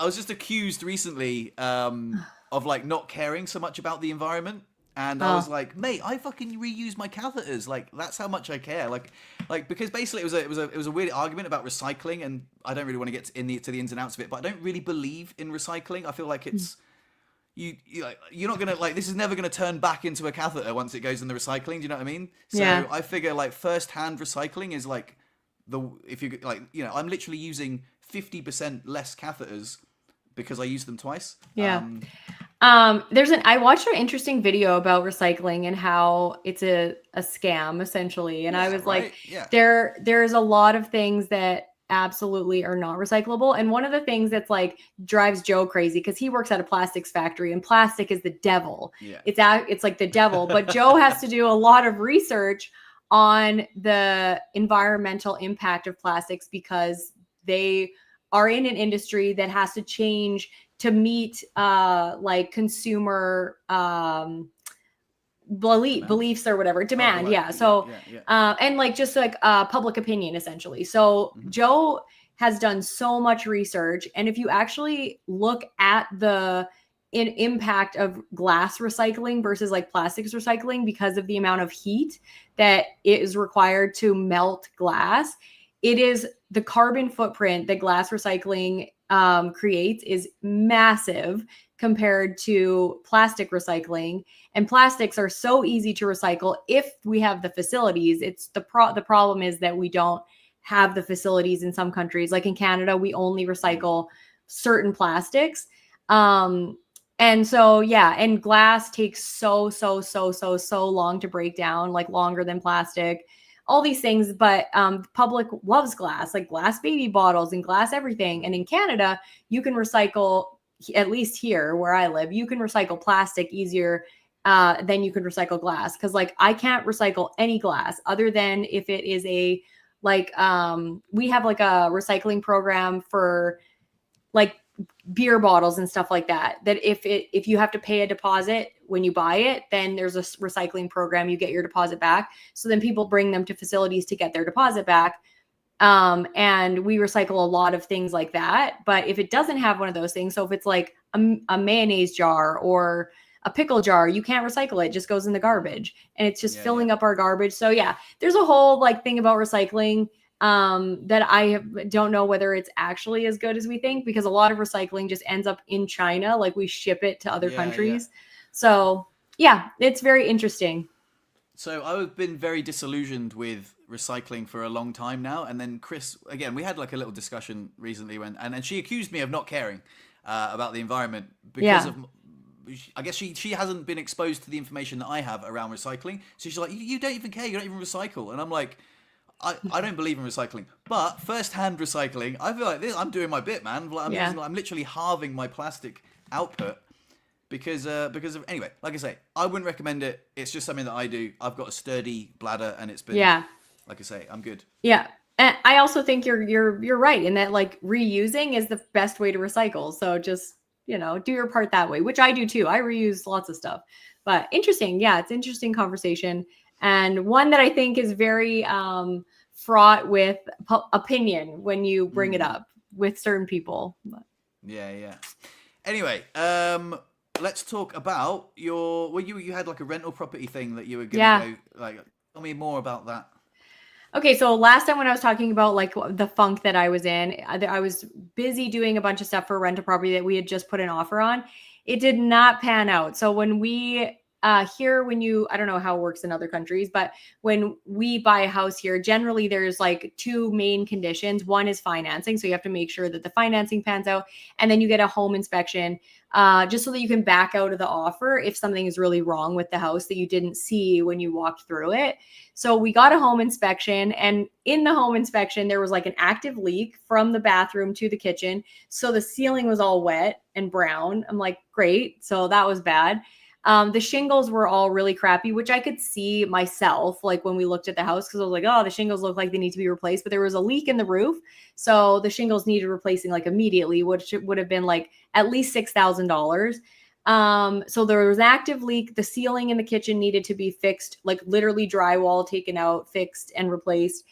I was just accused recently of like not caring so much about the environment. And I was Oh, like, mate, I fucking reuse my catheters. Like that's how much I care. Like because basically it was a weird argument about recycling, and I don't really want to get to the ins and outs of it. But I don't really believe in recycling. I feel like it's you're not gonna like this is never gonna turn back into a catheter once it goes in the recycling. Do you know what I mean? yeah. So I figure like first hand recycling is like if you like I'm literally using 50% less catheters because I use them twice. Yeah. I watched an interesting video about recycling and how it's a scam essentially. And I Yeah, was like, right. Yeah. there's a lot of things that absolutely are not recyclable. And one of the things that's like drives Joe crazy because he works at a plastics factory and plastic is the devil. Yeah. It's like the devil. But Joe has to do a lot of research on the environmental impact of plastics because they are in an industry that has to change to meet like consumer Demand? beliefs or whatever Oh, demand. right. Yeah. Yeah, So yeah, yeah. and like just like public opinion essentially. So Hmm. Joe has done so much research, and if you actually look at the impact of glass recycling versus like plastics recycling because of the amount of heat that is required to melt glass, it is the carbon footprint that glass recycling creates is massive compared to plastic recycling. And plastics are so easy to recycle if we have the facilities. It's the problem is that we don't have the facilities in some countries. Like in Canada, we only recycle certain plastics. And so yeah, and glass takes so long to break down, like longer than plastic, all these things. But public loves glass, like glass baby bottles and glass everything. And in Canada, you can recycle, at least here where I live, you can recycle plastic easier than you can recycle glass. Cause like I can't recycle any glass other than if it is a like we have like a recycling program for like beer bottles and stuff like that, that if you have to pay a deposit when you buy it, then there's a recycling program, you get your deposit back. So then people bring them to facilities to get their deposit back. And we recycle a lot of things like that. But if it doesn't have one of those things, so if it's like a mayonnaise jar or a pickle jar, you can't recycle it. It just goes in the garbage and it's just Yeah, filling yeah. up our garbage. So yeah, there's a whole like thing about recycling that don't know whether it's actually as good as we think, because a lot of recycling just ends up in China. Like we ship it to other Yeah, yeah. countries. So yeah, it's very interesting. So I've been very disillusioned with recycling for a long time now, and then Chris again. We had like a little discussion recently and she accused me of not caring about the environment because Yeah. of. I guess she hasn't been exposed to the information that I have around recycling. So she's like, you don't even care. You don't even recycle, and I'm like. I don't believe in recycling, but first-hand recycling, I feel like this. I'm doing my bit, man. Like, Yeah. I'm literally halving my plastic output because of anyway. Like I say, I wouldn't recommend it. It's just something that I do. I've got a sturdy bladder, and it's been Yeah. like I say, I'm good. Yeah. And I also think you're right in that like reusing is the best way to recycle. So just, do your part that way, which I do too. I reuse lots of stuff. But interesting. Yeah, it's interesting conversation and one that I think is very fraught with opinion when you bring it Mm, up with certain people. But, yeah, yeah. Anyway, let's talk about your. Well, you had like a rental property thing that you were gonna yeah. go. Like, tell me more about that. Okay, so last time when I was talking about like the funk that I was in, I was busy doing a bunch of stuff for a rental property that we had just put an offer on. It did not pan out. So when we here, I don't know how it works in other countries, but when we buy a house here, generally there's like two main conditions. One is financing. So you have to make sure that the financing pans out, and then you get a home inspection just so that you can back out of the offer if something is really wrong with the house that you didn't see when you walked through it. So we got a home inspection, and in the home inspection, there was like an active leak from the bathroom to the kitchen. So the ceiling was all wet and brown. I'm like, great. So that was bad. The shingles were all really crappy, which I could see myself, like when we looked at the house, because I was like, oh, the shingles look like they need to be replaced, but there was a leak in the roof. So the shingles needed replacing like immediately, which would have been like at least $6,000. So there was an active leak. The ceiling in the kitchen needed to be fixed, like literally drywall taken out, fixed and replaced.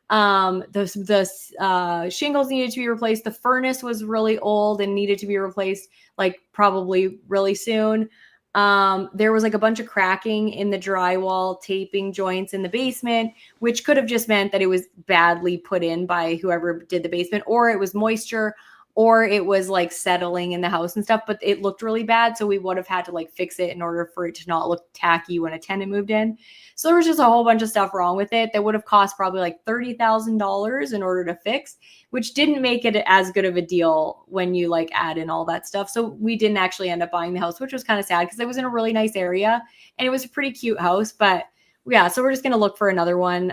The shingles needed to be replaced. The furnace was really old and needed to be replaced, like probably really soon. There was like a bunch of cracking in the drywall, taping joints in the basement, which could have just meant that it was badly put in by whoever did the basement, or it was moisture, or it was like settling in the house and stuff, but it looked really bad. So we would have had to like fix it in order for it to not look tacky when a tenant moved in. So there was just a whole bunch of stuff wrong with it that would have cost probably like $30,000 in order to fix, which didn't make it as good of a deal when you like add in all that stuff. So we didn't actually end up buying the house, which was kind of sad because it was in a really nice area and it was a pretty cute house. But yeah, so we're just going to look for another one.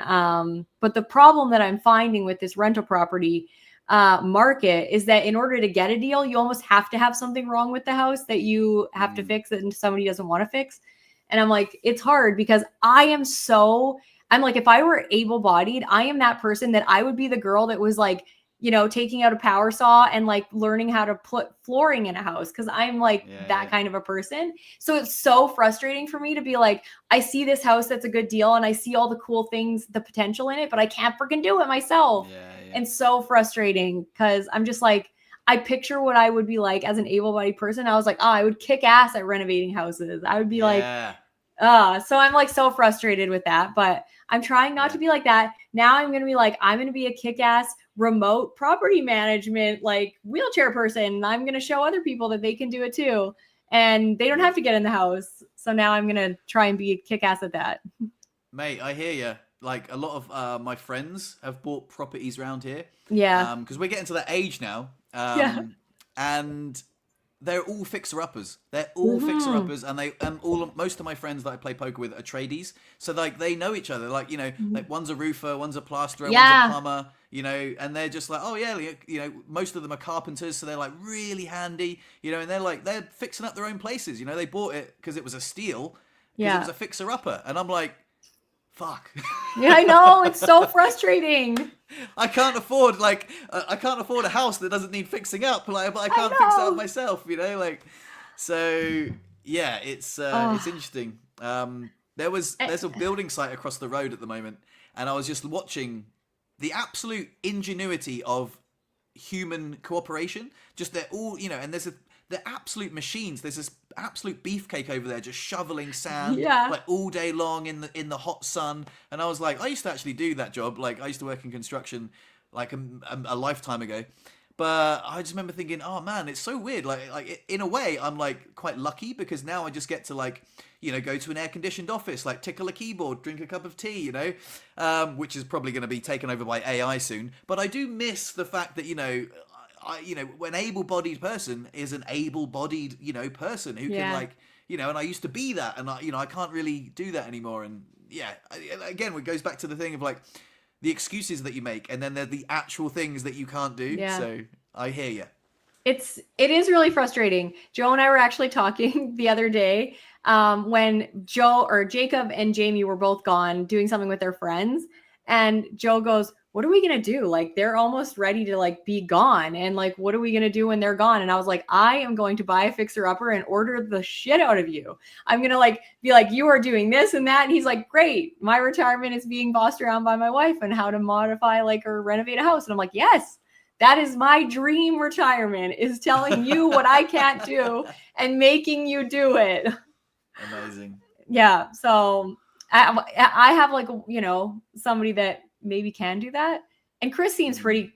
But the problem that I'm finding with this rental property market is that in order to get a deal, you almost have to have something wrong with the house that you have to fix that somebody doesn't want to fix. And I'm like, it's hard because I'm like, if I were able-bodied, I am that person that I would be the girl that was like, taking out a power saw and like learning how to put flooring in a house. Cause I'm like that kind of a person. So it's so frustrating for me to be like, I see this house that's a good deal and I see all the cool things, the potential in it, but I can't freaking do it myself. And so frustrating because I'm just like, I picture what I would be like as an able-bodied person. I was like, I would kick ass at renovating houses. I would be like, so I'm like so frustrated with that, but I'm trying not to be like that. Now I'm going to be like, I'm going to be a kick-ass remote property management, like wheelchair person. And I'm going to show other people that they can do it too. And they don't have to get in the house. So now I'm going to try and be a kick-ass at that. Mate, I hear you. Like a lot of my friends have bought properties around here. Yeah. Because we're getting to that age now. And they're all fixer-uppers. They're all fixer-uppers, and most of my friends that I play poker with are tradies. So like they know each other. Like like one's a roofer, one's a plasterer, one's a plumber. And they're just like, oh yeah, most of them are carpenters, so they're like really handy. And they're fixing up their own places. They bought it because it was a steal. Because it was a fixer-upper, and I'm like, fuck. Yeah, I know. It's so frustrating. I can't afford a house that doesn't need fixing up. But I can't fix it up myself. So yeah, it's interesting. There's a building site across the road at the moment, and I was just watching the absolute ingenuity of human cooperation. Just they're all and they're absolute machines. There's this absolute beefcake over there just shoveling sand like all day long in the hot sun. And I was like, I used to actually do that job. Like I used to work in construction like a lifetime ago. But I just remember thinking, oh man, it's so weird. Like in a way, I'm like quite lucky because now I just get to like, go to an air conditioned office, like tickle a keyboard, drink a cup of tea, which is probably going to be taken over by AI soon. But I do miss the fact that, an able-bodied person is an able-bodied, person who can like, and I used to be that, and I can't really do that anymore. And again, it goes back to the thing of like the excuses that you make, and then they're the actual things that you can't do. Yeah. So I hear you. It is really frustrating. Joe and I were actually talking the other day when Jacob and Jamie were both gone doing something with their friends, and Joe goes, what are we going to do? Like, they're almost ready to like be gone. And like, what are we going to do when they're gone? And I was like, I am going to buy a fixer upper and order the shit out of you. I'm going to like, be like, you are doing this and that. And he's like, great. My retirement is being bossed around by my wife and how to modify like or renovate a house. And I'm like, yes, that is my dream retirement, is telling you what I can't do and making you do it. Amazing. Yeah. So I have like, somebody that maybe can do that. And Chris seems pretty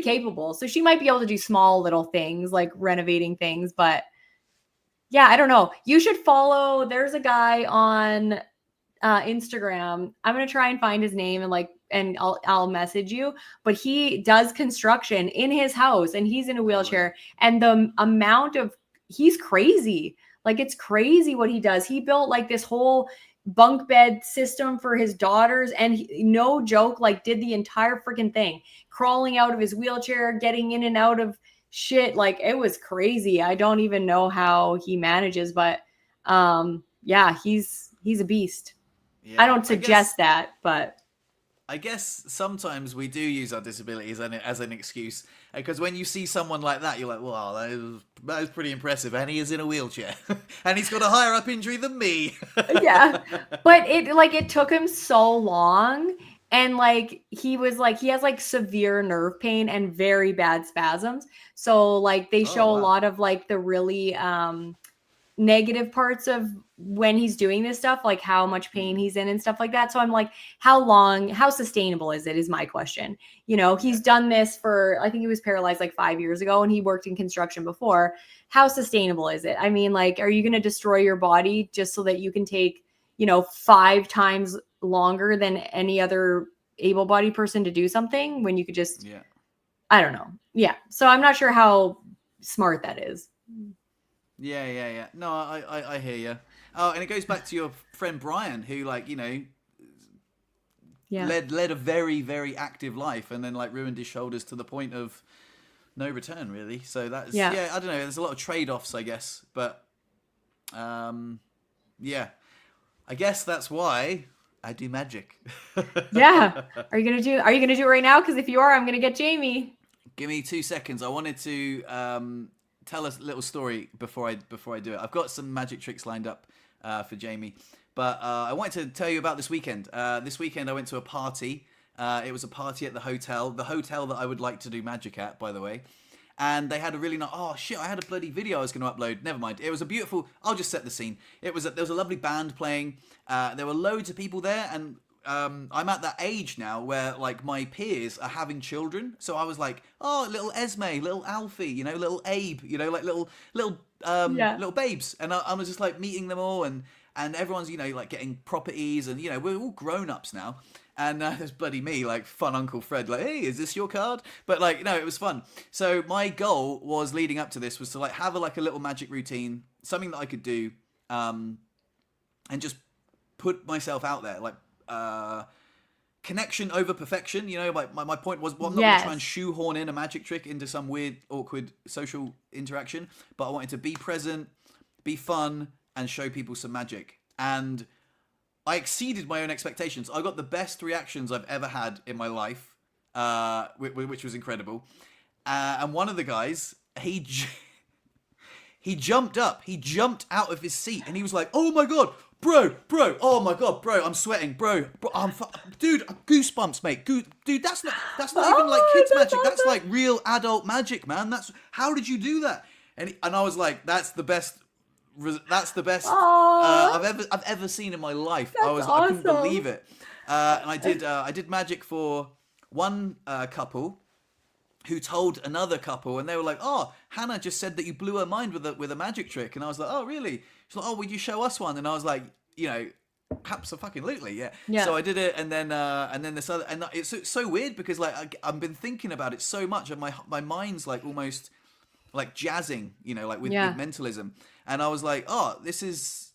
capable. So she might be able to do small little things like renovating things. But yeah, I don't know. You should follow. There's a guy on Instagram. I'm going to try and find his name and I'll message you. But he does construction in his house and he's in a wheelchair. And the amount of, he's crazy. Like, it's crazy what he does. He built like this whole bunk bed system for his daughters, and he, no joke, like did the entire freaking thing, crawling out of his wheelchair, getting in and out of shit. Like, it was crazy. I don't even know how he manages, but yeah, he's a beast. I don't suggest that, but I guess sometimes we do use our disabilities as an excuse, because when you see someone like that, you're like, wow, that was pretty impressive, and he is in a wheelchair, and he's got a higher up injury than me. Yeah, but it took him so long, And like he was like he has like severe nerve pain and very bad spasms. So like they Oh show a wow. lot of like the really negative parts of when he's doing this stuff, like how much pain Mm, he's in and stuff like that. So I'm like, how sustainable is it? Is my question. yeah. He's done this for, I think he was paralyzed like 5 years ago and he worked in construction before. How sustainable is it? I mean, like, are you going to destroy your body just so that you can take, 5 times longer than any other able bodied person to do something when you could just, Yeah. I don't know. Yeah. So I'm not sure how smart that is. Yeah, yeah, yeah. No, I hear you. Oh, and it goes back to your friend Brian, who like Yeah. led a very very active life, and then like ruined his shoulders to the point of no return, really. So that's Yeah. yeah. I don't know. There's a lot of trade offs, I guess, but um, yeah. I guess that's why I do magic. Yeah. Are you gonna do it right now? Because if you are, I'm gonna get Jamie. Give me 2 seconds. I wanted to tell a little story before I do it. I've got some magic tricks lined up for Jamie, but I wanted to tell you about this weekend. This weekend I went to a party. It was a party at the hotel that I would like to do magic at, by the way. And they had a really nice. Oh shit! I had a bloody video I was going to upload. Never mind. It was a beautiful. I'll just set the scene. There was a lovely band playing. There were loads of people there, and I'm at that age now where like my peers are having children. So I was like, oh, little Esme, little Alfie, little Abe, like Yeah. little babes, and I was just like meeting them all, and everyone's like getting properties, and we're all grown ups now. And there's bloody me, like fun Uncle Fred, like, hey, is this your card? But like, no, it was fun. So my goal was leading up to this was to like have a little magic routine, something that I could do, and just put myself out there, like connection over perfection. Like my point was, well, I'm not going to try and Yes. shoehorn in a magic trick into some weird, awkward social interaction, but I wanted to be present, be fun, and show people some magic. And I exceeded my own expectations. I got the best reactions I've ever had in my life, which was incredible. And one of the guys, he jumped up. He jumped out of his seat, and he was like, "Oh my god, bro! Oh my god, bro! I'm sweating, bro! Dude, goosebumps, mate! Dude, that's not even like Oh, kids that's magic. That's awesome. like real adult magic, man. That's how did you do that?" And I was like, "That's the best. That's the best Oh, I've ever seen in my life." that's I couldn't believe awesome. it. And I did magic for one couple who told another couple, and they were like, "Oh, Hannah just said that you blew her mind with a magic trick," and I was like, "Oh, really?" She's like, "Oh, would you show us one?" And I was like, absolutely, yeah. Yeah. So I did it, and then this other, and it's so weird because like I've been thinking about it so much, and my mind's like almost like jazzing, like with Yeah. mentalism, and I was like, "Oh, this is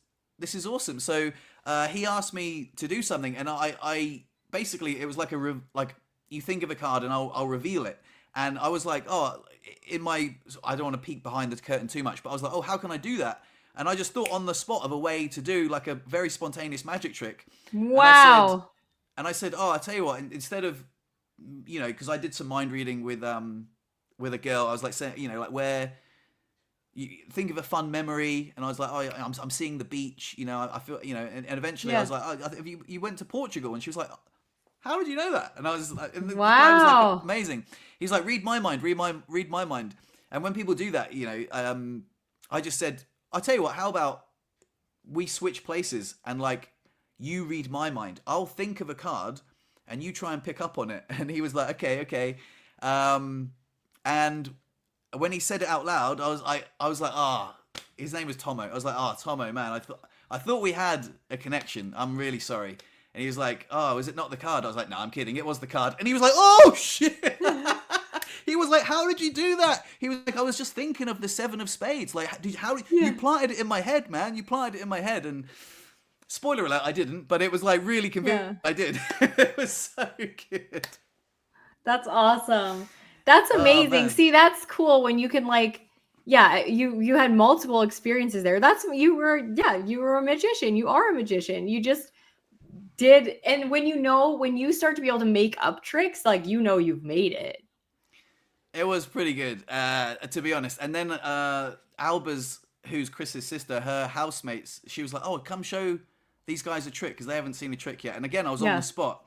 awesome." So he asked me to do something, and I basically it was like like you think of a card, and I'll reveal it. And I was like, oh, I don't want to peek behind the curtain too much, but I was like, oh, how can I do that? And I just thought on the spot of a way to do like a very spontaneous magic trick. And I said, Wow. oh, I tell you what, instead of, because I did some mind reading with a girl, I was like saying, like where you think of a fun memory, and I was like, oh, I'm seeing the beach, I feel, and eventually I Yeah. was like, oh, you went to Portugal, and she was like, how did you know that? And I was like, and the guy was like, Wow. amazing. He's like, read my mind, read my mind. And when people do that, I just said, I'll tell you what, how about we switch places and like you read my mind. I'll think of a card and you try and pick up on it. And he was like, okay. And when he said it out loud, I was like, his name was Tomo. I was like, Tomo, man, I thought we had a connection. I'm really sorry. And he was like, oh, is it not the card? I was like, no, I'm kidding. It was the card. And he was like, oh, shit. He was like, how did you do that? He was like, I was just thinking of the seven of spades. Like, how you Yeah. planted it in my head, man. You planted it in my head. And spoiler alert, I didn't. But it was like really convincing. Yeah. I did. It was so good. That's awesome. That's Oh, amazing. man. See, that's cool when you can like, yeah, you had multiple experiences there. You were a magician. You are a magician. You just did, and when you start to be able to make up tricks, like you've made it. It was pretty good, to be honest. And then Alba's, who's Chris's sister, her housemates, she was like, oh, come show these guys a trick because they haven't seen a trick yet. And again, I was on Yeah. the spot.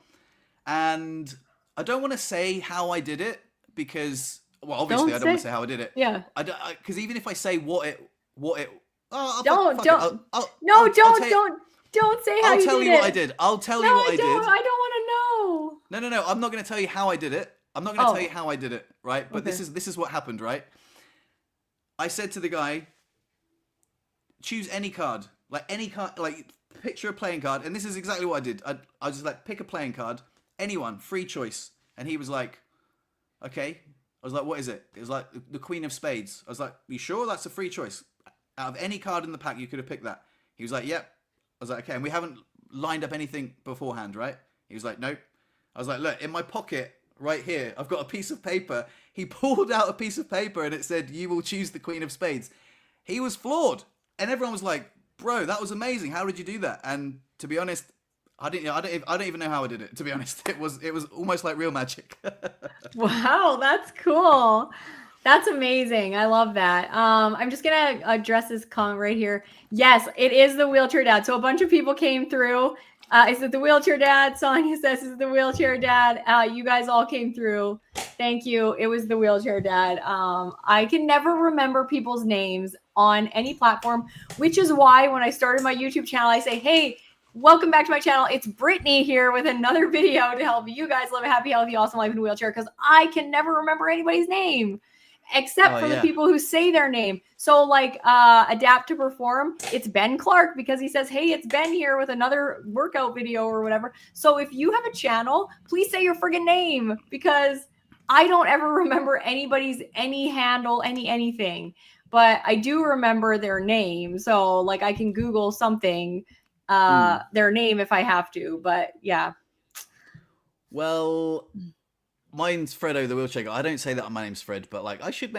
and I don't want to say how I did it because, well, obviously Don't I don't want to say. say how I did it. Yeah. I don't, because even if I say what it, oh, Don't fuck it. don't. No, I'll tell you, don't say how I'll you tell did you what I it. did. I'll tell No, you what I did. I don't want to know. No. I'm not going to tell you how I did it. I'm not going to tell you Oh, how I did it, right? But okay. this is what happened, right? I said to the guy, choose any card, like any card, like picture a playing card, and this is exactly what I did. I was just like, pick a playing card, anyone, free choice, and he was like, okay. I was like, what is it? It was like the Queen of Spades. I was like, you sure that's a free choice? Out of any card in the pack, you could have picked that. He was like, yep. I was like, okay, and we haven't lined up anything beforehand, right? He was like, nope. I was like, look, in my pocket right here, I've got a piece of paper. He pulled out a piece of paper and it said, you will choose the Queen of Spades. He was floored. And everyone was like, bro, that was amazing. How did you do that? And to be honest, I don't even know how I did it. To be honest, it was almost like real magic. Wow, that's cool. That's amazing. I love that. I'm just gonna address this comment right here. Yes, it is the wheelchair dad. So a bunch of people came through. Is it the wheelchair dad? Sonia says is the wheelchair dad. You guys all came through. Thank you. It was the wheelchair dad. I can never remember people's names on any platform, which is why when I started my YouTube channel, I say, hey, welcome back to my channel. It's Brittany here with another video to help you guys live a happy, healthy, awesome life in a wheelchair because I can never remember anybody's name except for the people who say their name. So like Adapt to Perform, it's Ben Clark because he says, hey, it's Ben here with another workout video or whatever. So if you have a channel, please say your friggin' name because I don't ever remember anybody's any handle, anything. But I do remember their name. So like I can Google something, their name if I have to. But yeah. Well, mine's Fredo the wheelchair guy. I don't say that my name's Fred, but like I should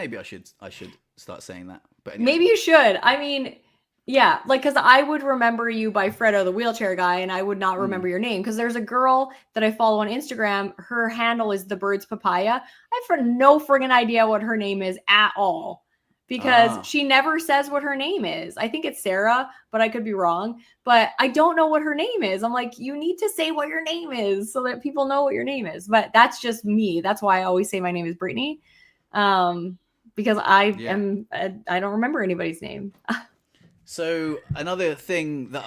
start saying that. But anyway. Maybe you should. I mean, yeah, like because I would remember you by Fredo the wheelchair guy, and I would not remember your name because there's a girl that I follow on Instagram. Her handle is the Bird's Papaya. I have no friggin' idea what her name is at all because she never says what her name is. I think it's Sarah, but I could be wrong. But I don't know what her name is. I'm like, you need to say what your name is so that people know what your name is. But that's just me. That's why I always say my name is Brittany. Because I don't remember anybody's name. So another thing that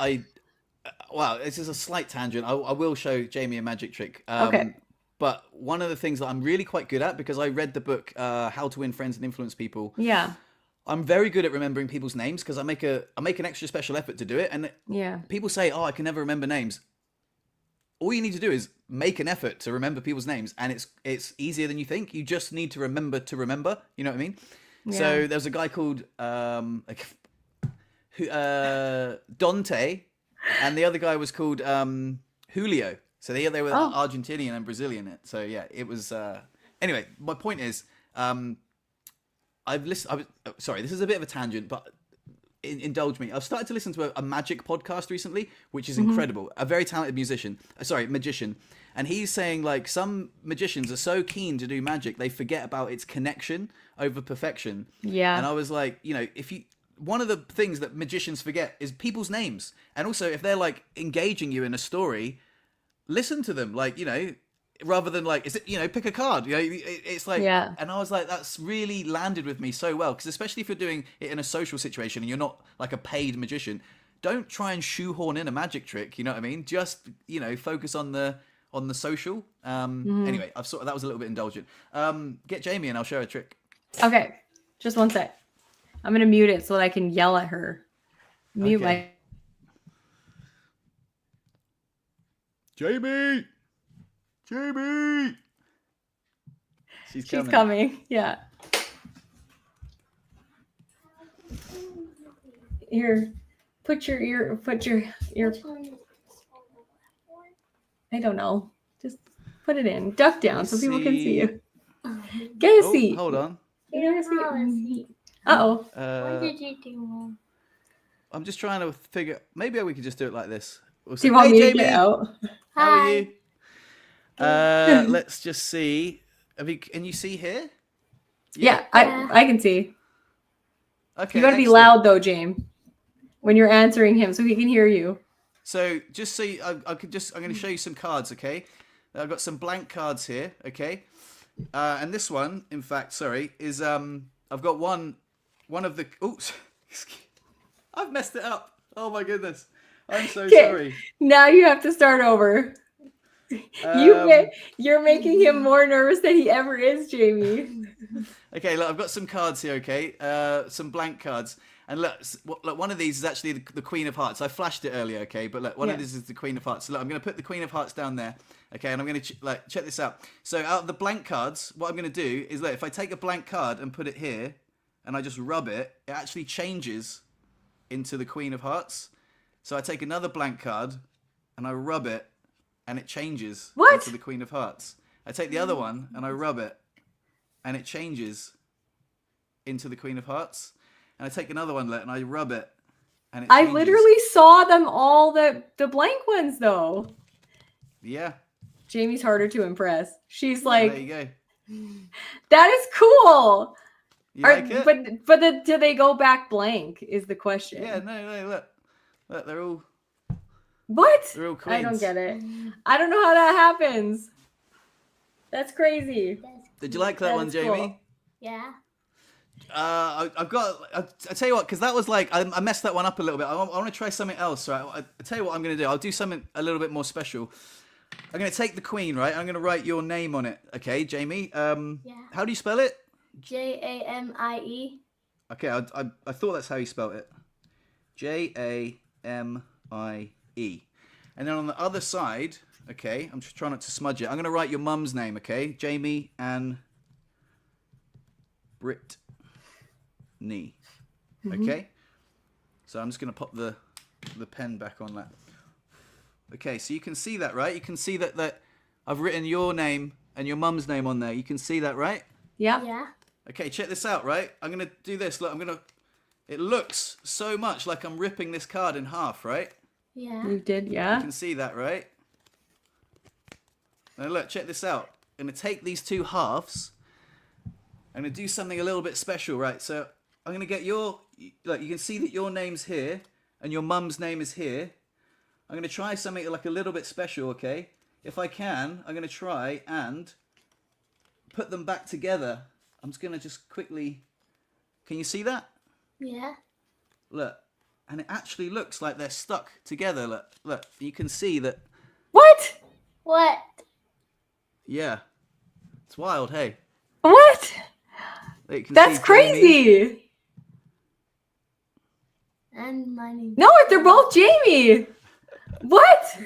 wow, this is a slight tangent. I will show Jamie a magic trick. Okay. But one of the things that I'm really quite good at, because I read the book How to Win Friends and Influence People. Yeah. I'm very good at remembering people's names because I make an extra special effort to do it. And people say, oh, I can never remember names. All you need to do is make an effort to remember people's names, and it's easier than you think. You just need to remember. You know what I mean? Yeah. So there's a guy called Dante, and the other guy was called Julio. So they were Argentinian and Brazilian. So yeah, it was. Anyway, my point is, I've listened. Sorry, this is a bit of a tangent, but indulge me. I've started to listen to a magic podcast recently, which is incredible. A very talented magician, and he's saying like some magicians are so keen to do magic they forget about its connection over perfection. Yeah. And I was like, one of the things that magicians forget is people's names, and also if they're like engaging you in a story, listen to them. Like rather than like, is it, pick a card, it's like, and I was like, that's really landed with me so well. Because especially if you're doing it in a social situation and you're not like a paid magician, don't try and shoehorn in a magic trick. You know what I mean? Just, focus on the social. Anyway, that was a little bit indulgent. Get Jamie and I'll show her a trick. Okay. Just one sec. I'm going to mute it so that I can yell at her. Mute my. Jamie! She's coming. Yeah. Here, put your ear. I don't know. Just put it in. Duck down so people can see you. Get a seat. Hold on. Uh-oh. What did you do? I'm just trying to figure. Maybe we could just do it like this. Do you want me to get out? How are you? Let's just see. Can you see here? Yeah, I can see. Okay. You gotta be loud though, James, when you're answering him so he can hear you. So just so I'm going to show you some cards, okay? I've got some blank cards here. Okay, and this one, in fact, sorry, is I've got one of the. Oops, I've messed it up. Oh my goodness, I'm so sorry. Now you have to start over. You're making him more nervous than he ever is, Jamie. Okay, look, I've got some cards here. Okay, some blank cards, and look, one of these is actually the Queen of Hearts. I flashed it earlier. Okay, but look, one of these is the Queen of Hearts. So look, I'm going to put the Queen of Hearts down there. Okay, and I'm going to check this out. So out of the blank cards, what I'm going to do is look, if I take a blank card and put it here, and I just rub it, it actually changes into the Queen of Hearts. So I take another blank card, and I rub it, and it changes into the Queen of Hearts. I take the other one, and I rub it, and it changes into the Queen of Hearts. And I take another one, and I rub it, and it changes. I literally saw them all, the blank ones, though. Yeah. Jamie's harder to impress. She's like, there you go. That is cool. You like it? But do they go back blank is the question. Yeah, no, look, they're all... What? They're all queens. I don't get it. I don't know how that happens. That's crazy. Did you like that one, Jamie? Cool. Yeah. I'll tell you what, because that was like, I messed that one up a little bit. I want to try something else, right? I'll tell you what I'm going to do. I'll do something a little bit more special. I'm going to take the Queen, right? I'm going to write your name on it. Okay, Jamie? Yeah. How do you spell it? Jamie. Okay, I thought that's how you spelled it. Jamie. And then on the other side, okay, I'm just trying not to smudge it. I'm going to write your mum's name, okay? Jamie and Brit. Okay? So I'm just going to pop the pen back on that. Okay, so you can see that, right? You can see that I've written your name and your mum's name on there. You can see that, right? Yeah. Yeah. Okay, check this out, right? I'm going to do this. Look, it looks so much like I'm ripping this card in half, right? Yeah. You did, yeah. You can see that, right? Now look, check this out. I'm going to take these two halves. I'm going to do something a little bit special, right? So I'm going to get look, you can see that your name's here and your mum's name is here. I'm going to try something like a little bit special, okay? If I can, I'm going to try and put them back together. I'm just going to just quickly... Can you see that? Yeah. Look. And it actually looks like they're stuck together. Look. You can see that... What? What? Yeah. It's wild, hey? What? That's crazy. Jamie. And my name. No, they're both Jamie. What?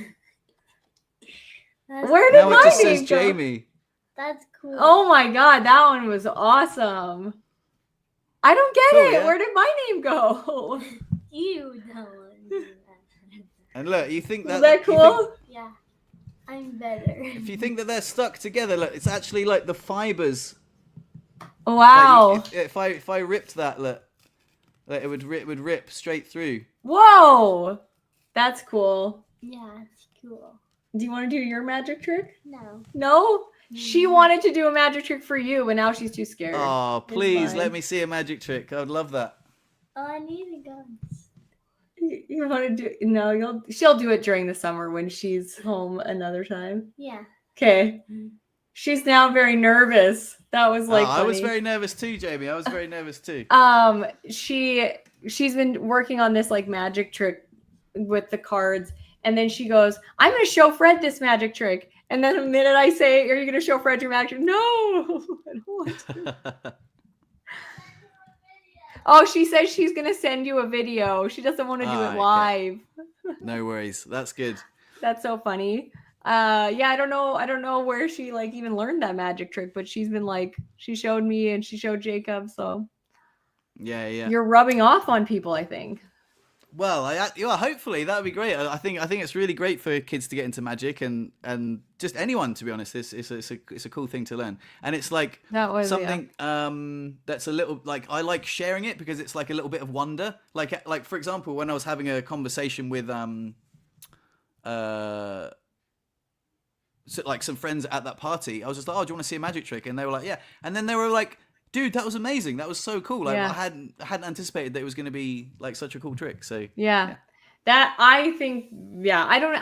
Where did Now it my just name says go? Jamie. That's cool. Oh my god, that one was awesome. I don't get Cool, it. yeah? Where did my name go? You don't do that. And look, you think Was that... that cool? Yeah. I'm better. If you think that they're stuck together, look, it's actually like the fibers. Wow. Like if I ripped that, look, it would rip straight through. Whoa. That's cool. Yeah, it's cool. Do you want to do your magic trick? No. No? She wanted to do a magic trick for you, but now she's too scared. Oh, It's please fine. let me see a magic trick. I would love that. Oh, I need a gun. You want to do... No, she'll do it during the summer when she's home another time. Yeah. Okay. She's now very nervous. That was like I was funny. very nervous too, Jamie. I was very nervous too. She's been working on this like magic trick with the cards, and then she goes, "I'm going to show Fred this magic trick." And then the minute I say, "Are you going to show Fred your magic trick?" No, I don't want to. Oh, she says she's going to send you a video. She doesn't want to do it Okay. live. No worries. That's good. That's so funny. Yeah, I don't know where she like even learned that magic trick, but she's been like, she showed me and she showed Jacob. So Yeah. you're rubbing off on people, I think. Well, hopefully that would be great. I think it's really great for kids to get into magic and just anyone, to be honest. It's a cool thing to learn, and it's like That was something that's a little like I like sharing it because it's like a little bit of wonder. Like for example, when I was having a conversation with like some friends at that party, I was just like, "Oh, do you want to see a magic trick?" And they were like, "Yeah," and then they were like, "Dude, that was amazing. That was so cool. Like, Yeah. I hadn't anticipated that it was going to be like such a cool trick." So Yeah. That I think, yeah, I don't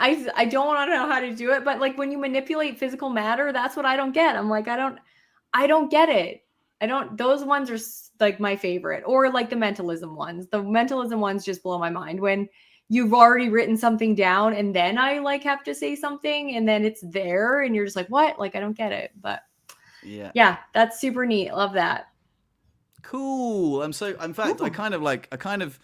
want to know how to do it, but like when you manipulate physical matter, that's what I don't get. I'm like, I don't get it. Those ones are like my favorite, or like the mentalism ones. The mentalism ones just blow my mind when you've already written something down and then I like have to say something and then it's there and you're just like, what? Like, I don't get it. But yeah, that's super neat. Love that. Cool. In fact, Cool. I kind of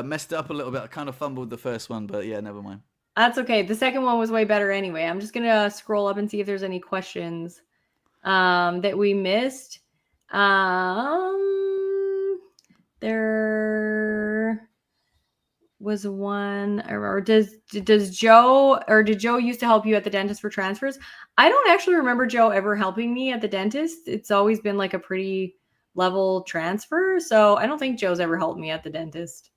messed it up a little bit. I kind of fumbled the first one, but yeah, never mind. That's okay. The second one was way better anyway. I'm just gonna scroll up and see if there's any questions that we missed. There was one, or does Joe, or did Joe used to help you at the dentist for transfers? I don't actually remember Joe ever helping me at the dentist. It's always been like a pretty level transfer, so I don't think Joe's ever helped me at the dentist.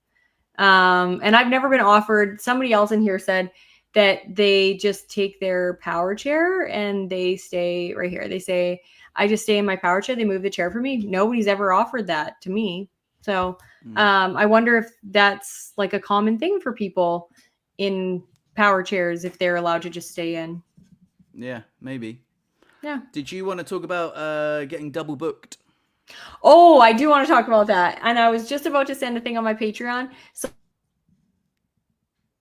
And I've never been offered. Somebody else in here said that they just take their power chair and they stay right here. They say, I just stay in my power chair. They move the chair for me. Nobody's ever offered that to me. So I wonder if that's like a common thing for people in power chairs, if they're allowed to just stay in. Yeah, maybe. Yeah. Did you want to talk about getting double booked? Oh, I do want to talk about that. And I was just about to send a thing on my Patreon. So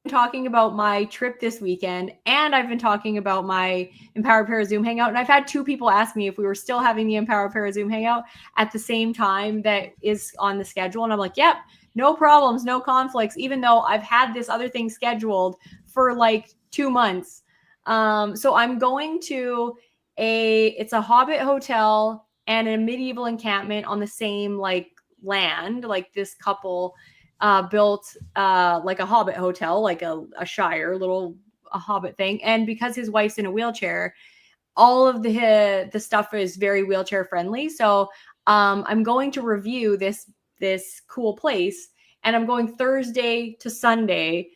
I'm talking about my trip this weekend, and I've been talking about my Empower Para Zoom Hangout. And I've had 2 people ask me if we were still having the Empower Para Zoom Hangout at the same time that is on the schedule. And I'm like, yep, no problems, no conflicts, even though I've had this other thing scheduled for like 2 months. So I'm going to it's a Hobbit hotel and a medieval encampment on the same like land. Like this couple built like a Hobbit hotel, like a Shire a Hobbit thing. And because his wife's in a wheelchair, all of the stuff is very wheelchair friendly. So I'm going to review this cool place, and I'm going Thursday to Sunday,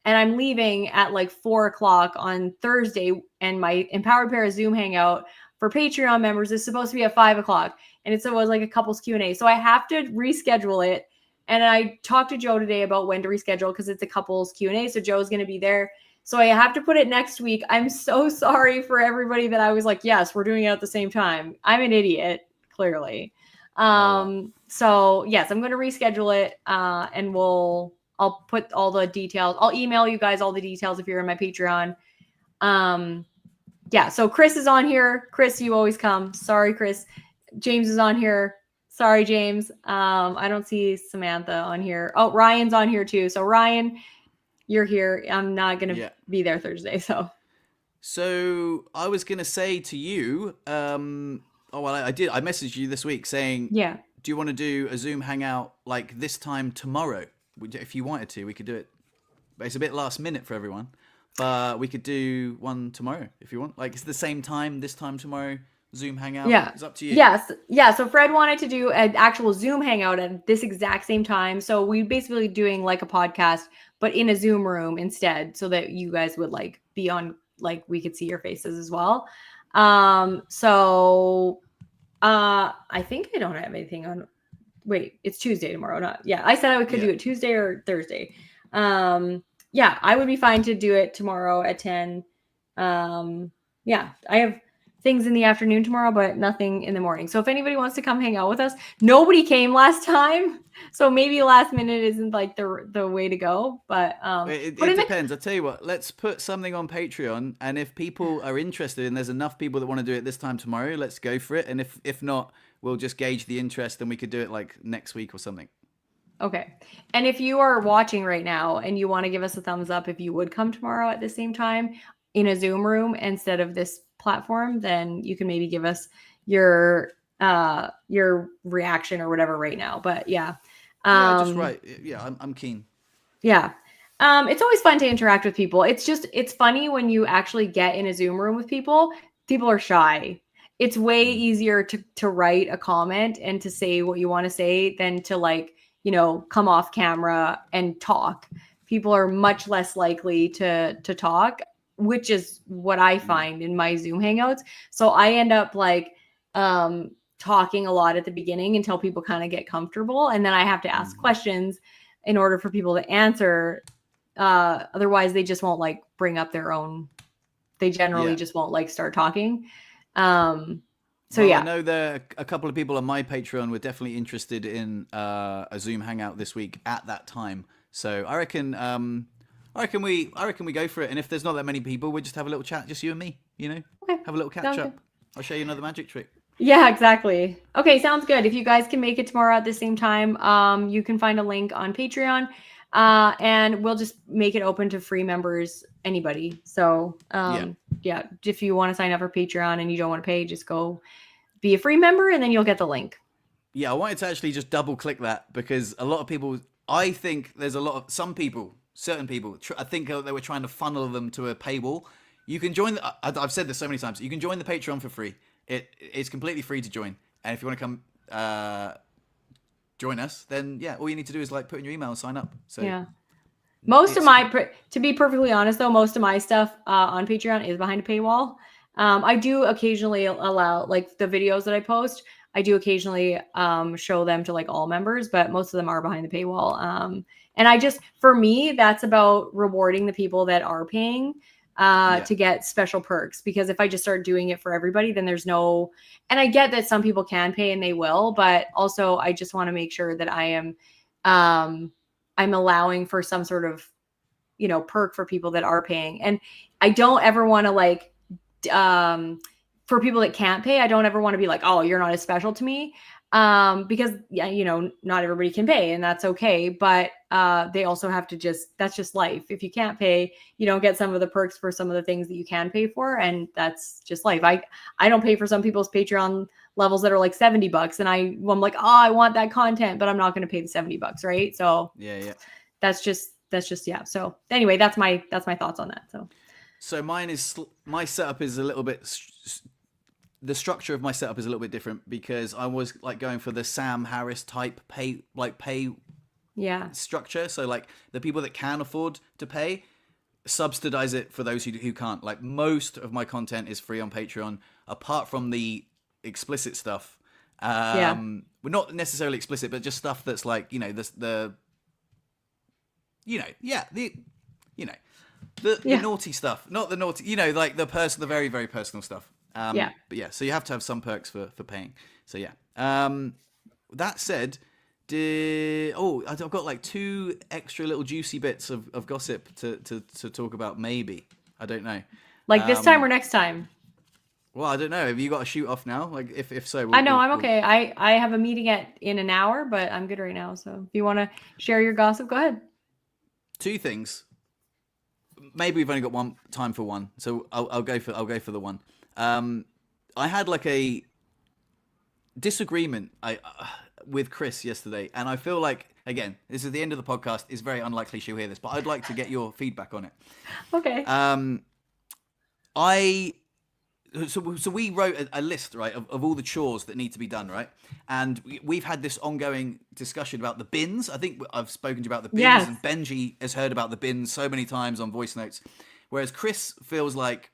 and I'm leaving at like 4:00 on Thursday. And my Empowered Para Zoom Hangout for Patreon members is supposed to be at 5:00, and it was like a couples Q&A. So I have to reschedule it. And I talked to Joe today about when to reschedule because it's a couples Q&A. So Joe's going to be there. So I have to put it next week. I'm so sorry for everybody that I was like, yes, we're doing it at the same time. I'm an idiot, clearly. So yes, I'm going to reschedule it, and I'll put all the details. I'll email you guys all the details if you're in my Patreon. Yeah, so Chris is on here. Chris, you always come. Sorry, Chris. James is on here. Sorry, James. I don't see Samantha on here. Oh, Ryan's on here too. So Ryan, you're here. I'm not going to be there Thursday. So I was going to say to you, I did. I messaged you this week saying, yeah, do you want to do a Zoom hangout like this time tomorrow? If you wanted to, we could do it. But it's a bit last minute for everyone. But we could do one tomorrow if you want. Like it's the same time, this time tomorrow. Zoom hangout. Yeah, it's up to you. Yes, yeah. So Fred wanted to do an actual Zoom hangout at this exact same time. So we basically doing like a podcast, but in a Zoom room instead, so that you guys would like be on, like we could see your faces as well. So I think I don't have anything on. Wait, it's Tuesday tomorrow. Not I said I could do it Tuesday or Thursday. Yeah, I would be fine to do it tomorrow at 10. Yeah, I have things in the afternoon tomorrow, but nothing in the morning. So if anybody wants to come hang out with us, nobody came last time, so maybe last minute isn't like the way to go. But it depends. I'll tell you what. Let's put something on Patreon, and if people are interested, and there's enough people that want to do it this time tomorrow, let's go for it. And if not, we'll just gauge the interest, and we could do it like next week or something. Okay. And if you are watching right now and you want to give us a thumbs up if you would come tomorrow at the same time in a Zoom room instead of this platform, then you can maybe give us your reaction or whatever right now. But just right. Yeah, I'm keen. Yeah. It's always fun to interact with people. It's funny when you actually get in a Zoom room with people. People are shy. It's way easier to write a comment and to say what you want to say than to like, come off camera and talk. People are much less likely to talk, which is what I find in my Zoom hangouts. So I end up like talking a lot at the beginning until people kind of get comfortable. And then I have to ask questions in order for people to answer Otherwise they just won't like bring up their own. They generally Yeah. just won't like start talking. So well, yeah. I know there are a couple of people on my Patreon were definitely interested in a Zoom hangout this week at that time. So I reckon we go for it. And if there's not that many people, we just have a little chat, just you and me. You know, Okay. have a little catch Sounds up. good. I'll show you another magic trick. Yeah, exactly. Okay, sounds good. If you guys can make it tomorrow at the same time, you can find a link on Patreon, and we'll just make it open to free members, anybody. So, yeah, if you want to sign up for Patreon and you don't want to pay, just go be a free member, and then you'll get the link. Yeah, I wanted to actually just double click that because a lot of people, I think there's a lot of certain people, I think they were trying to funnel them to a paywall. You can join. I've said this so many times. You can join the Patreon for free. It's completely free to join. And if you want to come join us, then yeah, all you need to do is like put in your email and sign up. So yeah. Most of my, to be perfectly honest though, most of my stuff on Patreon is behind a paywall. I do occasionally allow, like the videos that I post, I do occasionally show them to like all members, but most of them are behind the paywall. And I just, for me, that's about rewarding the people that are paying to get special perks. Because if I just start doing it for everybody, then there's no, and I get that some people can pay and they will, but also I just want to make sure that I am, I'm allowing for some sort of, perk for people that are paying. And I don't ever want to like, for people that can't pay, I don't ever want to be like, oh, you're not as special to me. Because not everybody can pay and that's okay. But they also have to that's just life. If you can't pay, you don't get some of the perks for some of the things that you can pay for. And that's just life. I don't pay for some people's Patreon levels that are like $70. And I'm like, oh, I want that content, but I'm not going to pay the $70, right? So yeah. That's just, yeah. So anyway, that's my thoughts on that. So my setup is a little bit, the structure of my setup is a little bit different because I was like going for the Sam Harris type pay structure. So like the people that can afford to pay, subsidize it for those who can't. Like most of my content is free on Patreon, apart from the explicit stuff. Well, not necessarily explicit, but just stuff that's like, the naughty stuff, not the naughty, like the very, very personal stuff. But yeah, so you have to have some perks for paying. So yeah. That said, I've got like 2 extra little juicy bits of gossip to talk about. Maybe, I don't know. Like this time or next time? Well, I don't know. Have you got to shoot off now? Like if so, I know I'm okay. I have a meeting in an hour, but I'm good right now. So if you want to share your gossip, go ahead. 2 things. Maybe we've only got time for one, so I'll go for the one. I had like a disagreement with Chris yesterday, and I feel like, again, this is the end of the podcast. It's very unlikely she'll hear this, but I'd like to get your feedback on it. Okay. So we wrote a list, right, of all the chores that need to be done, right? And we've had this ongoing discussion about the bins. I think I've spoken to you about the bins, yes. And Benji has heard about the bins so many times on voice notes. Whereas Chris feels like,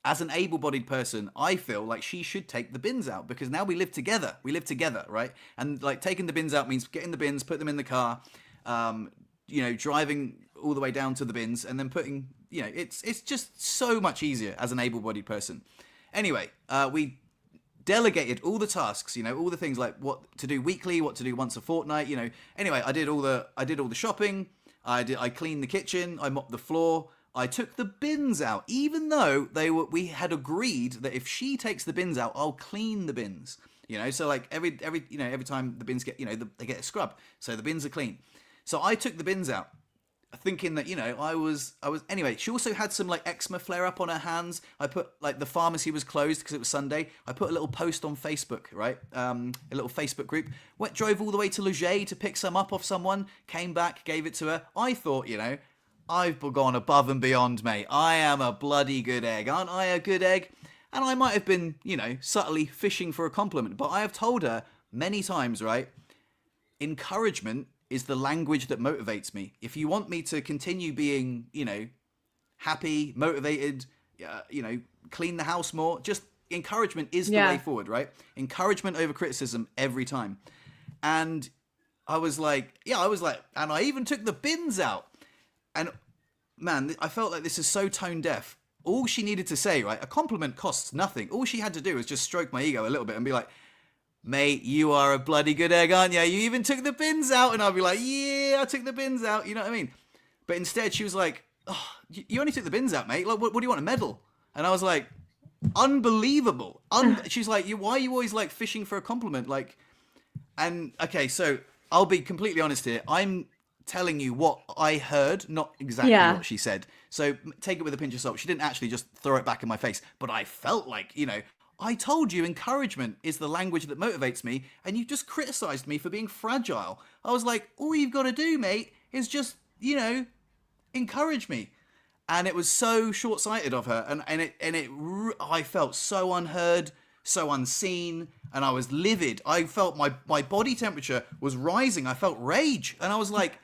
as an able-bodied person, I feel like she should take the bins out because now we live together. We live together, right? And like taking the bins out means getting the bins, put them in the car, driving all the way down to the bins, and then putting, it's just so much easier as an able-bodied person. Anyway, we delegated all the tasks, all the things like what to do weekly, what to do once a fortnight, Anyway, I did all the shopping. I cleaned the kitchen. I mopped the floor. I took the bins out, even though we had agreed that if she takes the bins out, I'll clean the bins. So like every time the bins get, they get a scrub, so the bins are clean. So I took the bins out, thinking that I was anyway. She also had some like eczema flare up on her hands. I put like the pharmacy was closed because it was Sunday. I put a little post on Facebook, right? A little Facebook group. Drove all the way to Leger to pick some up off someone. Came back, gave it to her. I thought, I've gone above and beyond, mate. I am a bloody good egg. Aren't I a good egg? And I might have been, subtly fishing for a compliment, but I have told her many times, right? Encouragement is the language that motivates me. If you want me to continue being, happy, motivated, clean the house more, just encouragement is the way forward, right? Encouragement over criticism every time. And I was like, and I even took the bins out. And man, I felt like this is so tone deaf. All she needed to say, right? A compliment costs nothing. All she had to do was just stroke my ego a little bit and be like, mate, you are a bloody good egg, aren't you? You even took the bins out. And I'd be like, yeah, I took the bins out. You know what I mean? But instead, she was like, oh, you only took the bins out, mate. Like, what do you want, a medal? And I was like, unbelievable. She's like, why are you always like fishing for a compliment? Like, and okay, so I'll be completely honest here. I'm telling you what I heard, not exactly what she said. So take it with a pinch of salt. She didn't actually just throw it back in my face, but I felt like, I told you encouragement is the language that motivates me, and you just criticized me for being fragile. I was like, all you've got to do, mate, is just, encourage me. And it was so short-sighted of her, I felt so unheard, so unseen, and I was livid. I felt my body temperature was rising. I felt rage, and I was like,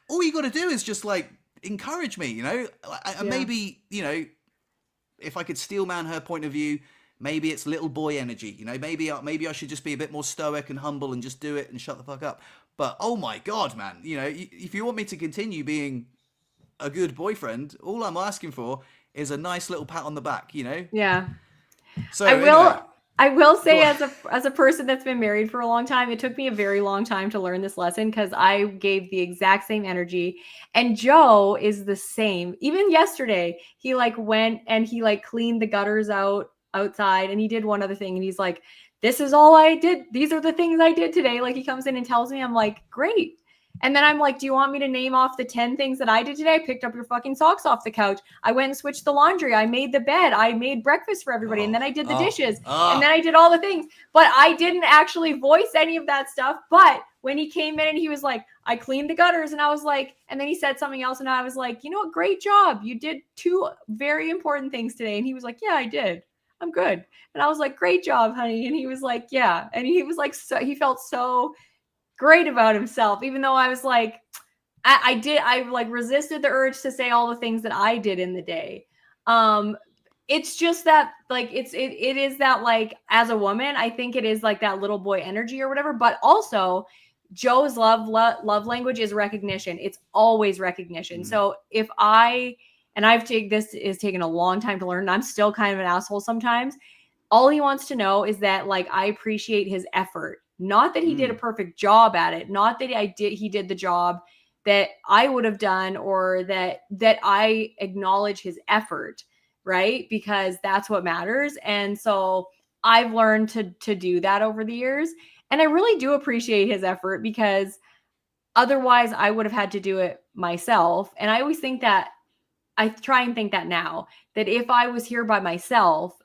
all you got to do is just like encourage me, and maybe, if I could steel man her point of view, maybe it's little boy energy, maybe I should just be a bit more stoic and humble and just do it and shut the fuck up. But oh my God, man, if you want me to continue being a good boyfriend, all I'm asking for is a nice little pat on the back, Yeah. So I will say, as a person that's been married for a long time, it took me a very long time to learn this lesson, because I gave the exact same energy, and Joe is the same. Even yesterday, he like went and he like cleaned the gutters outside, and he did one other thing, and he's like, this is all I did. These are the things I did today. Like, he comes in and tells me, I'm like, great. And then I'm like, do you want me to name off the 10 things that I did today? I picked up your fucking socks off the couch. I went and switched the laundry. I made the bed. I made breakfast for everybody. And then I did the dishes. And then I did all the things. But I didn't actually voice any of that stuff. But when he came in and he was like, I cleaned the gutters. And I was like, and then he said something else. And I was like, you know what? Great job. You did 2 very important things today. And he was like, yeah, I did. I'm good. And I was like, great job, honey. And he was like, yeah. And he was like, so he felt so great about himself, even though I was like, I like resisted the urge to say all the things that I did in the day. It's just that like, it is that like, as a woman, I think it is like that little boy energy or whatever, but also Joe's love language is recognition. It's always recognition. So if this is taking a long time to learn, and I'm still kind of an asshole sometimes. All he wants to know is that like, I appreciate his effort. Not that he did a perfect job at it. Not that he did the job that I would have done, or that I acknowledge his effort, right? Because that's what matters. And so I've learned to do that over the years. And I really do appreciate his effort, because otherwise I would have had to do it myself. And I always think that, I try and think that now, that if I was here by myself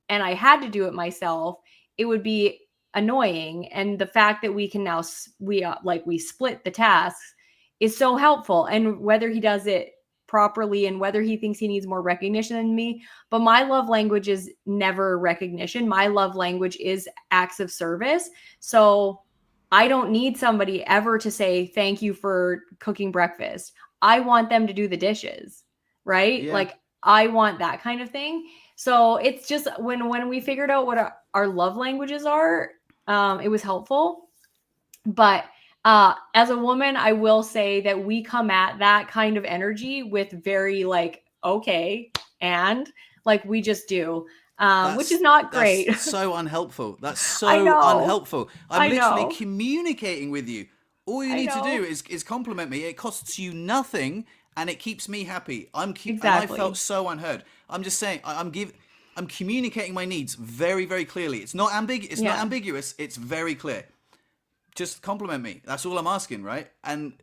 and I had to do it myself, it would be annoying. And the fact that we can now we split the tasks is so helpful. And whether he does it properly and whether he thinks he needs more recognition than me, but my love language is never recognition. My love language is acts of service. So I don't need somebody ever to say thank you for cooking breakfast. I want them to do the dishes, right? Yeah. Like, I want that kind of thing. So it's just when we figured out what our love languages are, it was helpful. But as a woman, I will say that we come at that kind of energy with very like, okay, and like, we just do, which is not great. That's so unhelpful. That's so unhelpful. I I'm literally know. communicating with you. All you need to do is compliment me. It costs you nothing, and it keeps me happy. And I felt so unheard. I'm just saying, I'm communicating my needs very, very clearly. It's not ambiguous. Not ambiguous. It's very clear. Just compliment me. That's all I'm asking, right? And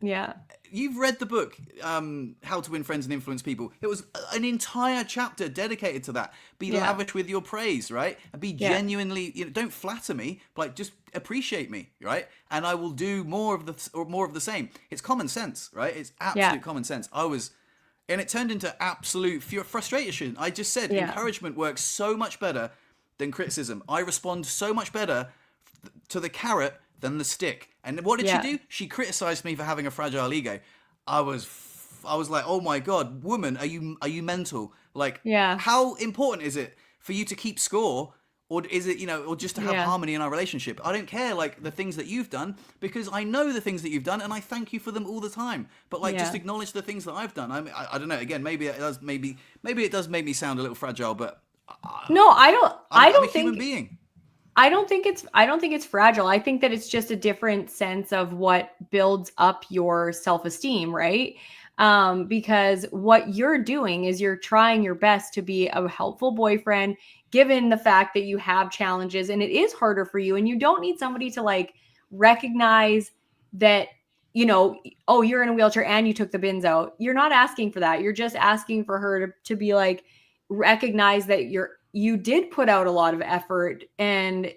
you've read the book, How to Win Friends and Influence People. It was an entire chapter dedicated to that. Be lavish with your praise, right? And be genuinely, don't flatter me, but like, just appreciate me, right? And I will do more of the same. It's common sense, right? It's absolute common sense. And it turned into absolute frustration. I just said encouragement works so much better than criticism. I respond so much better to the carrot than the stick. And what did she do? She criticized me for having a fragile ego. I was like, oh my God, woman, are you mental? Like, how important is it for you to keep score Or is it, or just to have Yeah. harmony in our relationship? I don't care, like, the things that you've done, because I know the things that you've done, and I thank you for them all the time. But, like, just Yeah. acknowledge the things that I've done. I don't know. Again, maybe it does make me sound a little fragile, but No, I don't. I'm a don't human think. being. I don't think it's fragile. I think that it's just a different sense of what builds up your self-esteem, right? Because what you're doing is you're trying your best to be a helpful boyfriend, given the fact that you have challenges and it is harder for you, and you don't need somebody to like recognize that, oh, you're in a wheelchair and you took the bins out. You're not asking for that. You're just asking for her to be like, recognize that you did put out a lot of effort, and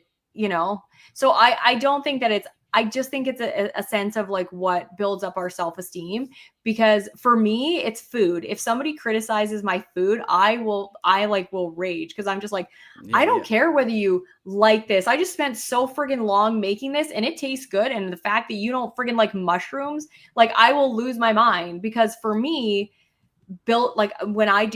so I don't think that I just think it's a sense of like what builds up our self-esteem. Because for me, it's food. If somebody criticizes my food, I will rage, because I'm just like, Yeah, I don't yeah. care whether you like this. I just spent so friggin' long making this and it tastes good, and the fact that you don't friggin' like mushrooms, like I will lose my mind. Because for me, built like when I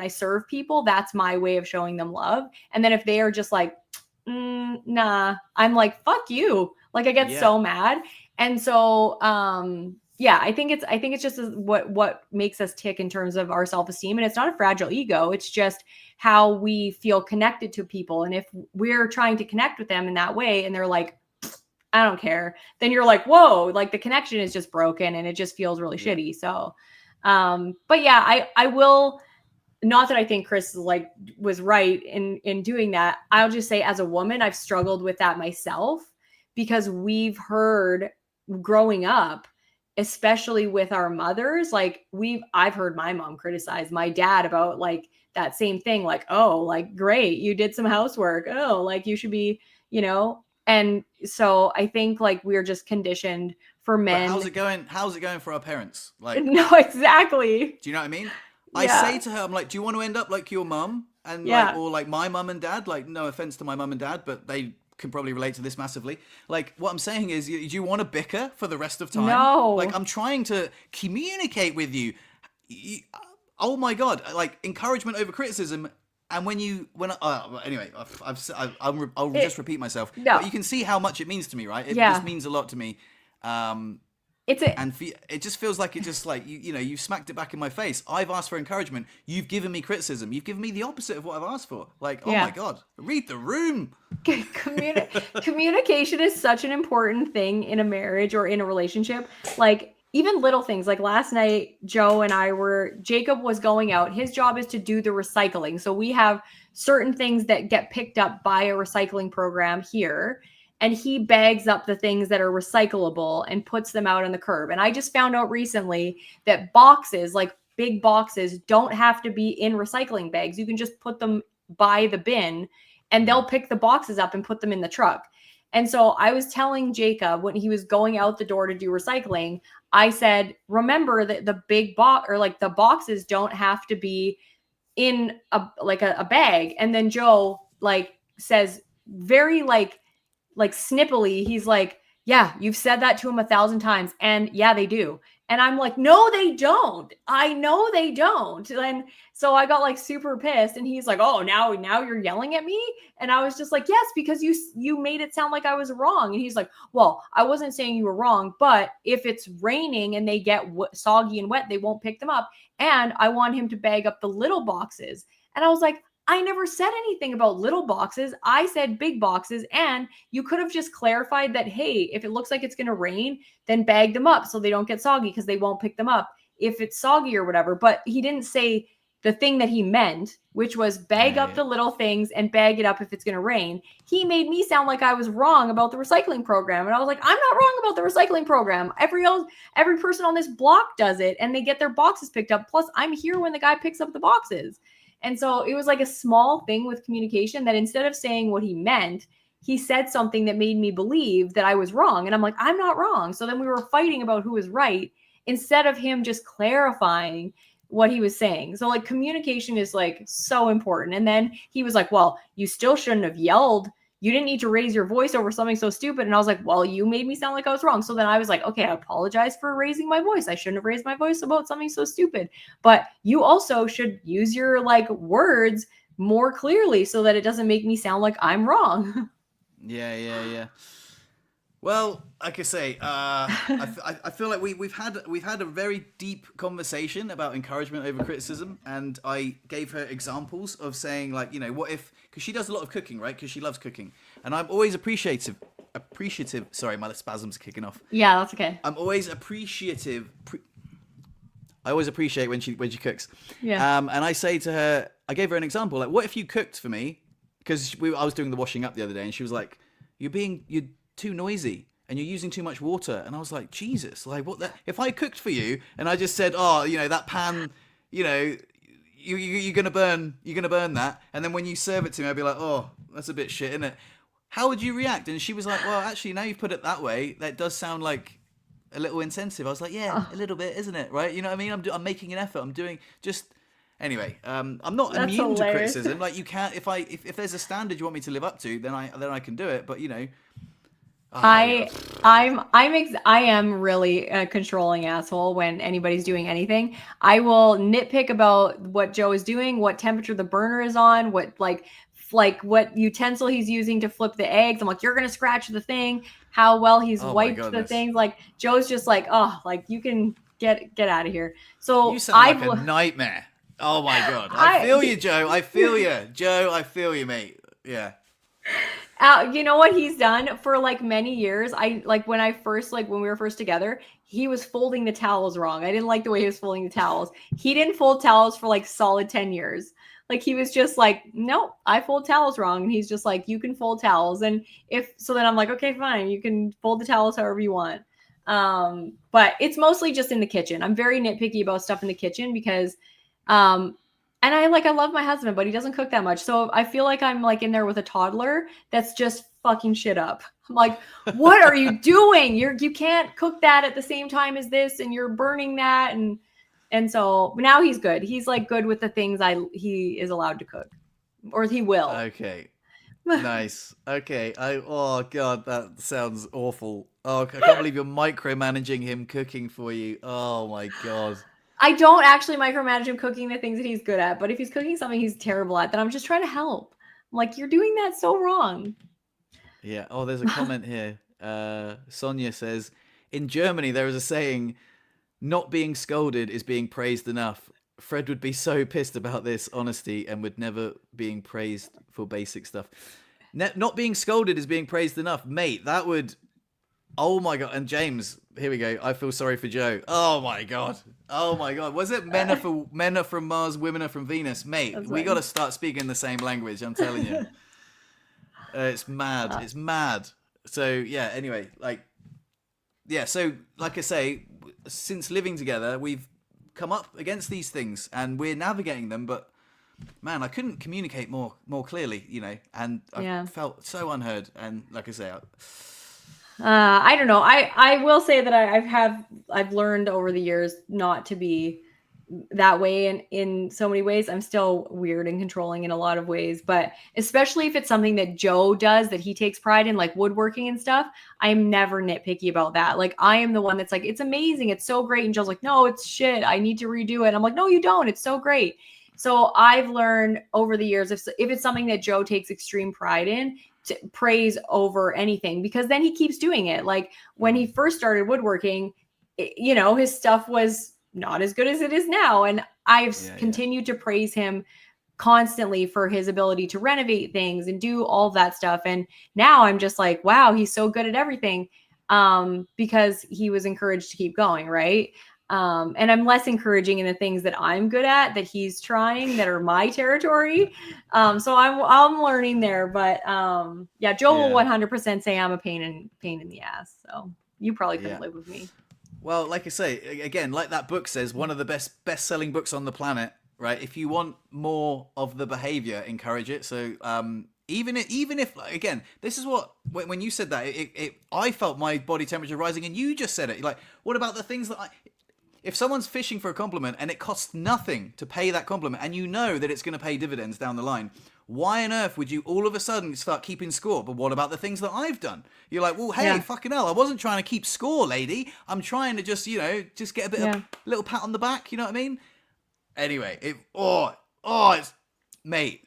serve people, that's my way of showing them love. And then if they are just like, nah, I'm like, fuck you. Like I get Yeah. so mad. And so yeah, I think it's just what makes us tick in terms of our self-esteem. And it's not a fragile ego, it's just how we feel connected to people. And if we're trying to connect with them in that way and they're like, I don't care, then you're like, whoa, like the connection is just broken and it just feels really Yeah. shitty. So, but yeah, I will, not that I think Chris was right in doing that. I'll just say as a woman, I've struggled with that myself, because we've heard growing up, especially with our mothers, like I've heard my mom criticize my dad about like that same thing. Like, oh, like, great, you did some housework. Oh, like you should be, and so I think like we're just conditioned for But men. how's it going? How's it going for our parents? Like, No, exactly. do you know what I mean? I Yeah. say to her, I'm like, do you want to end up like your mum? And Yeah. or like my mum and dad? Like, no offense to my mum and dad, but they can probably relate to this massively. Like, what I'm saying is, do you want to bicker for the rest of time? No. Like, I'm trying to communicate with you. Oh my God. Like, encouragement over criticism. And anyway, I'll just repeat myself. No. But you can see how much it means to me, right? It Yeah. just means a lot to me. It just feels like you smacked it back in my face. I've asked for encouragement. You've given me criticism. You've given me the opposite of what I've asked for. Like, oh Yeah. my God, read the room. Communication is such an important thing in a marriage or in a relationship. Like even little things, like last night, Jacob was going out. His job is to do the recycling. So we have certain things that get picked up by a recycling program here. And he bags up the things that are recyclable and puts them out on the curb. And I just found out recently that boxes, like big boxes, don't have to be in recycling bags. You can just put them by the bin and they'll pick the boxes up and put them in the truck. And so I was telling Jacob when he was going out the door to do recycling, I said, remember that the big box or like the boxes don't have to be in a bag. And then Joe like says very like snippily, he's like, yeah, you've said that to him 1,000 times. And yeah, they do. And I'm like, no, they don't. I know they don't. And so I got like super pissed. And he's like, oh, now you're yelling at me. And I was just like, yes, because you made it sound like I was wrong. And he's like, well, I wasn't saying you were wrong, but if it's raining and they get soggy and wet, they won't pick them up. And I want him to bag up the little boxes. And I was like, I never said anything about little boxes. I said big boxes. And you could have just clarified that, hey, if it looks like it's going to rain, then bag them up so they don't get soggy because they won't pick them up if it's soggy or whatever. But he didn't say the thing that he meant, which was bag up the little things and bag it up if it's going to rain. He made me sound like I was wrong about the recycling program. And I was like, I'm not wrong about the recycling program. Every person on this block does it and they get their boxes picked up. Plus, I'm here when the guy picks up the boxes. And so it was like a small thing with communication that instead of saying what he meant, he said something that made me believe that I was wrong. And I'm like, I'm not wrong. So then we were fighting about who was right instead of him just clarifying what he was saying. So like communication is like so important. And then he was like, well, you still shouldn't have yelled. You didn't need to raise your voice over something so stupid. And I was like, well, you made me sound like I was wrong. So then I was like, okay, I apologize for raising my voice. I shouldn't have raised my voice about something so stupid. But you also should use your like words more clearly so that it doesn't make me sound like I'm wrong. Yeah. Well, like I say, I feel like we've had a very deep conversation about encouragement over criticism, and I gave her examples of saying, like, you know, what if, because she does a lot of cooking, right? Because she loves cooking, and I'm always appreciative. Sorry, my spasms are kicking off. Yeah, that's okay. I'm always appreciative. I always appreciate when she cooks. Yeah. And I say to her, I gave her an example, like, what if you cooked for me? Because I was doing the washing up the other day, and she was like, you're too noisy and you're using too much water. And I was like, Jesus, like, what the, if I cooked for you and I just said, oh, you know, that pan, you know, you're gonna burn that, and then when you serve it to me, I'd be like, oh, that's a bit shit, isn't it? How would you react? And she was like, well, actually, now you've put it that way, that does sound like a little insensitive. I was like, yeah, a little bit, isn't it? Right? You know what I mean? I'm making an effort. I'm doing just. Anyway, I'm not That's immune to hilarious. criticism. Like, you can't, if there's a standard you want me to live up to, then I can do it. But, you know, I am really a controlling asshole when anybody's doing anything. I will nitpick about what Joe is doing, what temperature the burner is on, what like what utensil he's using to flip the eggs. I'm like, you're gonna scratch the thing. How well he's Oh my wiped the goodness. things. Like Joe's just like, oh, like you can get out of here. So you sound like a nightmare. Oh my God. I feel you, Joe. I feel you. Joe, I feel you, mate. Yeah. You know what he's done for like many years? I like when we were first together, he was folding the towels wrong. I didn't like the way he was folding the towels. He didn't fold towels for like solid 10 years. Like he was just like, nope, I fold towels wrong. And he's just like, you can fold towels. And then I'm like, okay, fine. You can fold the towels however you want. But it's mostly just in the kitchen. I'm very nitpicky about stuff in the kitchen because, and I love my husband, but he doesn't cook that much. So I feel like I'm like in there with a toddler that's just fucking shit up. I'm like, what are you doing? You can't cook that at the same time as this, and you're burning that. And so now he's good. He's like good with the things he is allowed to cook, or he will. Okay. Nice. Okay. Oh God, that sounds awful. Oh, I can't believe you're micromanaging him cooking for you. Oh my God. I don't actually micromanage him cooking the things that he's good at, but if he's cooking something he's terrible at, then I'm just trying to help. I'm like, you're doing that so wrong. Yeah. Oh, there's a comment here. Sonia says, in Germany, there is a saying, not being scolded is being praised enough. Fred would be so pissed about this honesty and would never being praised for basic stuff. Not being scolded is being praised enough. Mate, that would... Oh my God. And James, here we go. I feel sorry for Joe. Oh my God. Was it men are from Mars, women are from Venus? Mate, we got to start speaking the same language. I'm telling you. It's mad. It's mad. So yeah, anyway, so like I say, since living together, we've come up against these things and we're navigating them, but man, I couldn't communicate more clearly, you know, and I felt so unheard. And like I say, I don't know. I will say that I've learned over the years not to be that way in so many ways. I'm still weird and controlling in a lot of ways, but especially if it's something that Joe does that he takes pride in, like woodworking and stuff, I'm never nitpicky about that. Like I am the one that's like, it's amazing, it's so great. And Joe's like, no, it's shit, I need to redo it. I'm like, no, you don't. It's so great. So I've learned over the years, if it's something that Joe takes extreme pride in, to praise over anything, because then he keeps doing it. Like when he first started woodworking, you know, his stuff was not as good as it is now. And I've continued to praise him constantly for his ability to renovate things and do all of that stuff. And now I'm just like, wow, he's so good at everything. Because he was encouraged to keep going. Right. And I'm less encouraging in the things that I'm good at, that he's trying, that are my territory. So I'm learning there, but Joe will 100% say I'm a pain in the ass. So you probably couldn't live with me. Well, like I say, again, like that book says, one of the best-selling books on the planet, right? If you want more of the behavior, encourage it. So even if again, this is what, when you said that, I felt my body temperature rising, and you just said it. Like, what about the things that if someone's fishing for a compliment and it costs nothing to pay that compliment, and you know that it's going to pay dividends down the line, why on earth would you all of a sudden start keeping score? But what about the things that I've done? You're like, well, hey, fucking hell, I wasn't trying to keep score, lady. I'm trying to just, just get a bit of little pat on the back. You know what I mean? Anyway, it's, mate,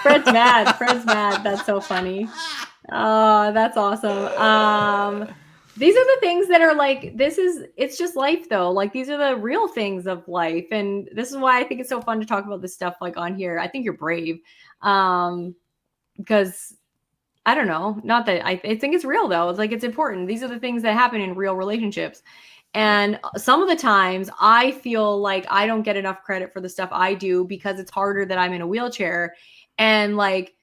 Fred's mad. Fred's mad. That's so funny. Oh, that's awesome. These are the things that are like, it's just life though. Like these are the real things of life. And this is why I think it's so fun to talk about this stuff like on here. I think you're brave. Because I don't know, not that I think it's real though. It's like, it's important. These are the things that happen in real relationships. And some of the times I feel like I don't get enough credit for the stuff I do because it's harder that I'm in a wheelchair. And like,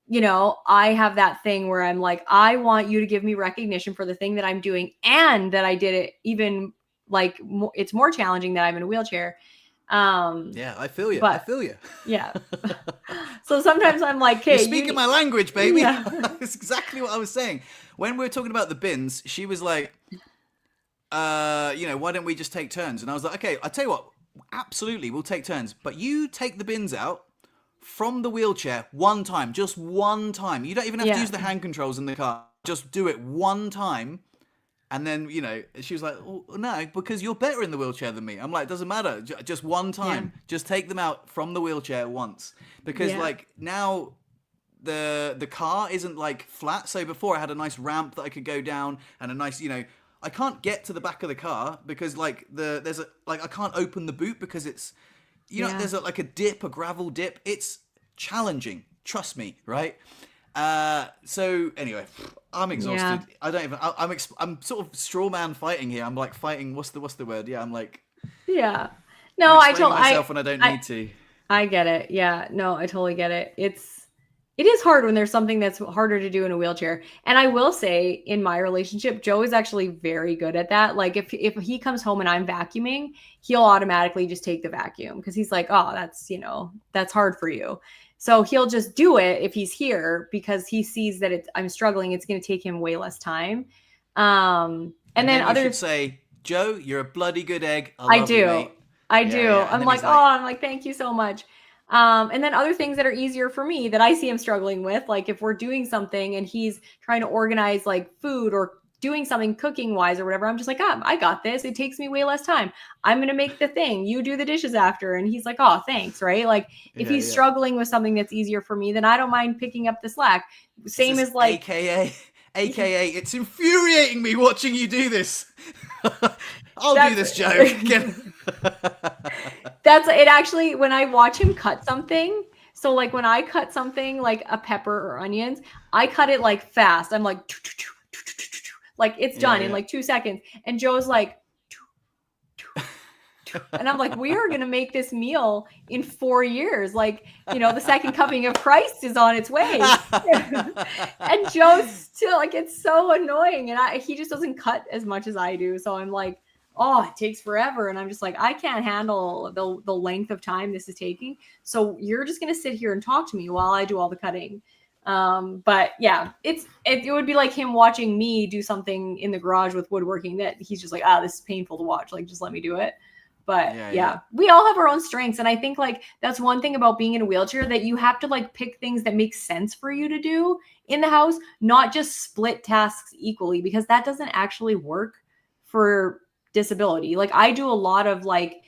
you know, I have that thing where I'm like, I want you to give me recognition for the thing that I'm doing and that I did it even like it's more challenging that I'm in a wheelchair. Yeah, I feel you. But, I feel you. Yeah. So sometimes I'm like, okay, you're speaking my language, baby. Yeah. That's exactly what I was saying. When we were talking about the bins, she was like, you know, why don't we just take turns? And I was like, okay, I tell you what, absolutely, we'll take turns. But you take the bins out from the wheelchair one time, just one time. You don't even have to use the hand controls in the car. Just do it one time. And then, you know, she was like, oh, no, because you're better in the wheelchair than me. I'm like, it doesn't matter. Just one time. Yeah. Just take them out from the wheelchair once. Because, like, now the car isn't, like, flat. So before I had a nice ramp that I could go down and a nice, you know, I can't get to the back of the car because, like, I can't open the boot because it's, you know, there's a dip, a gravel dip. It's challenging. Trust me, right? So anyway, I'm exhausted. Yeah. I don't even. I'm sort of straw man fighting here. I'm like fighting. What's the word? Yeah, I'm like. Yeah. No, I told myself when I don't need to. I get it. Yeah. No, I totally get it. It is hard when there's something that's harder to do in a wheelchair. And I will say, in my relationship, Joe is actually very good at that. Like if he comes home and I'm vacuuming, he'll automatically just take the vacuum because he's like, oh, that's hard for you. So he'll just do it if he's here because he sees that I'm struggling. It's going to take him way less time. And then others should say, Joe, you're a bloody good egg. I do. You, mate. I do. Yeah. I'm like, thank you so much. And then other things that are easier for me that I see him struggling with, like if we're doing something and he's trying to organize like food or doing something cooking wise or whatever, I'm just like, I got this. It takes me way less time. I'm going to make the thing. You do the dishes after. And he's like, oh, thanks. Right. Like if he's struggling with something that's easier for me, then I don't mind picking up the slack. Same as like. AKA, it's infuriating me watching you do this. I'll do this, Joe. That's it. Actually, when I watch him cut something, so like when I cut something like a pepper or onions, I cut it like fast. I'm like it's done in like 2 seconds. And Joe's like, and I'm like, we are going to make this meal in 4 years. Like, you know, the second coming of Christ is on its way. And Joe's still like, it's so annoying. And he just doesn't cut as much as I do. So I'm like, oh, it takes forever. And I'm just like, I can't handle the length of time this is taking. So you're just going to sit here and talk to me while I do all the cutting. But yeah, it would be like him watching me do something in the garage with woodworking that he's just like, this is painful to watch. Like, just let me do it. But yeah, we all have our own strengths. And I think like that's one thing about being in a wheelchair, that you have to like pick things that make sense for you to do in the house, not just split tasks equally, because that doesn't actually work for disability. Like I do a lot of like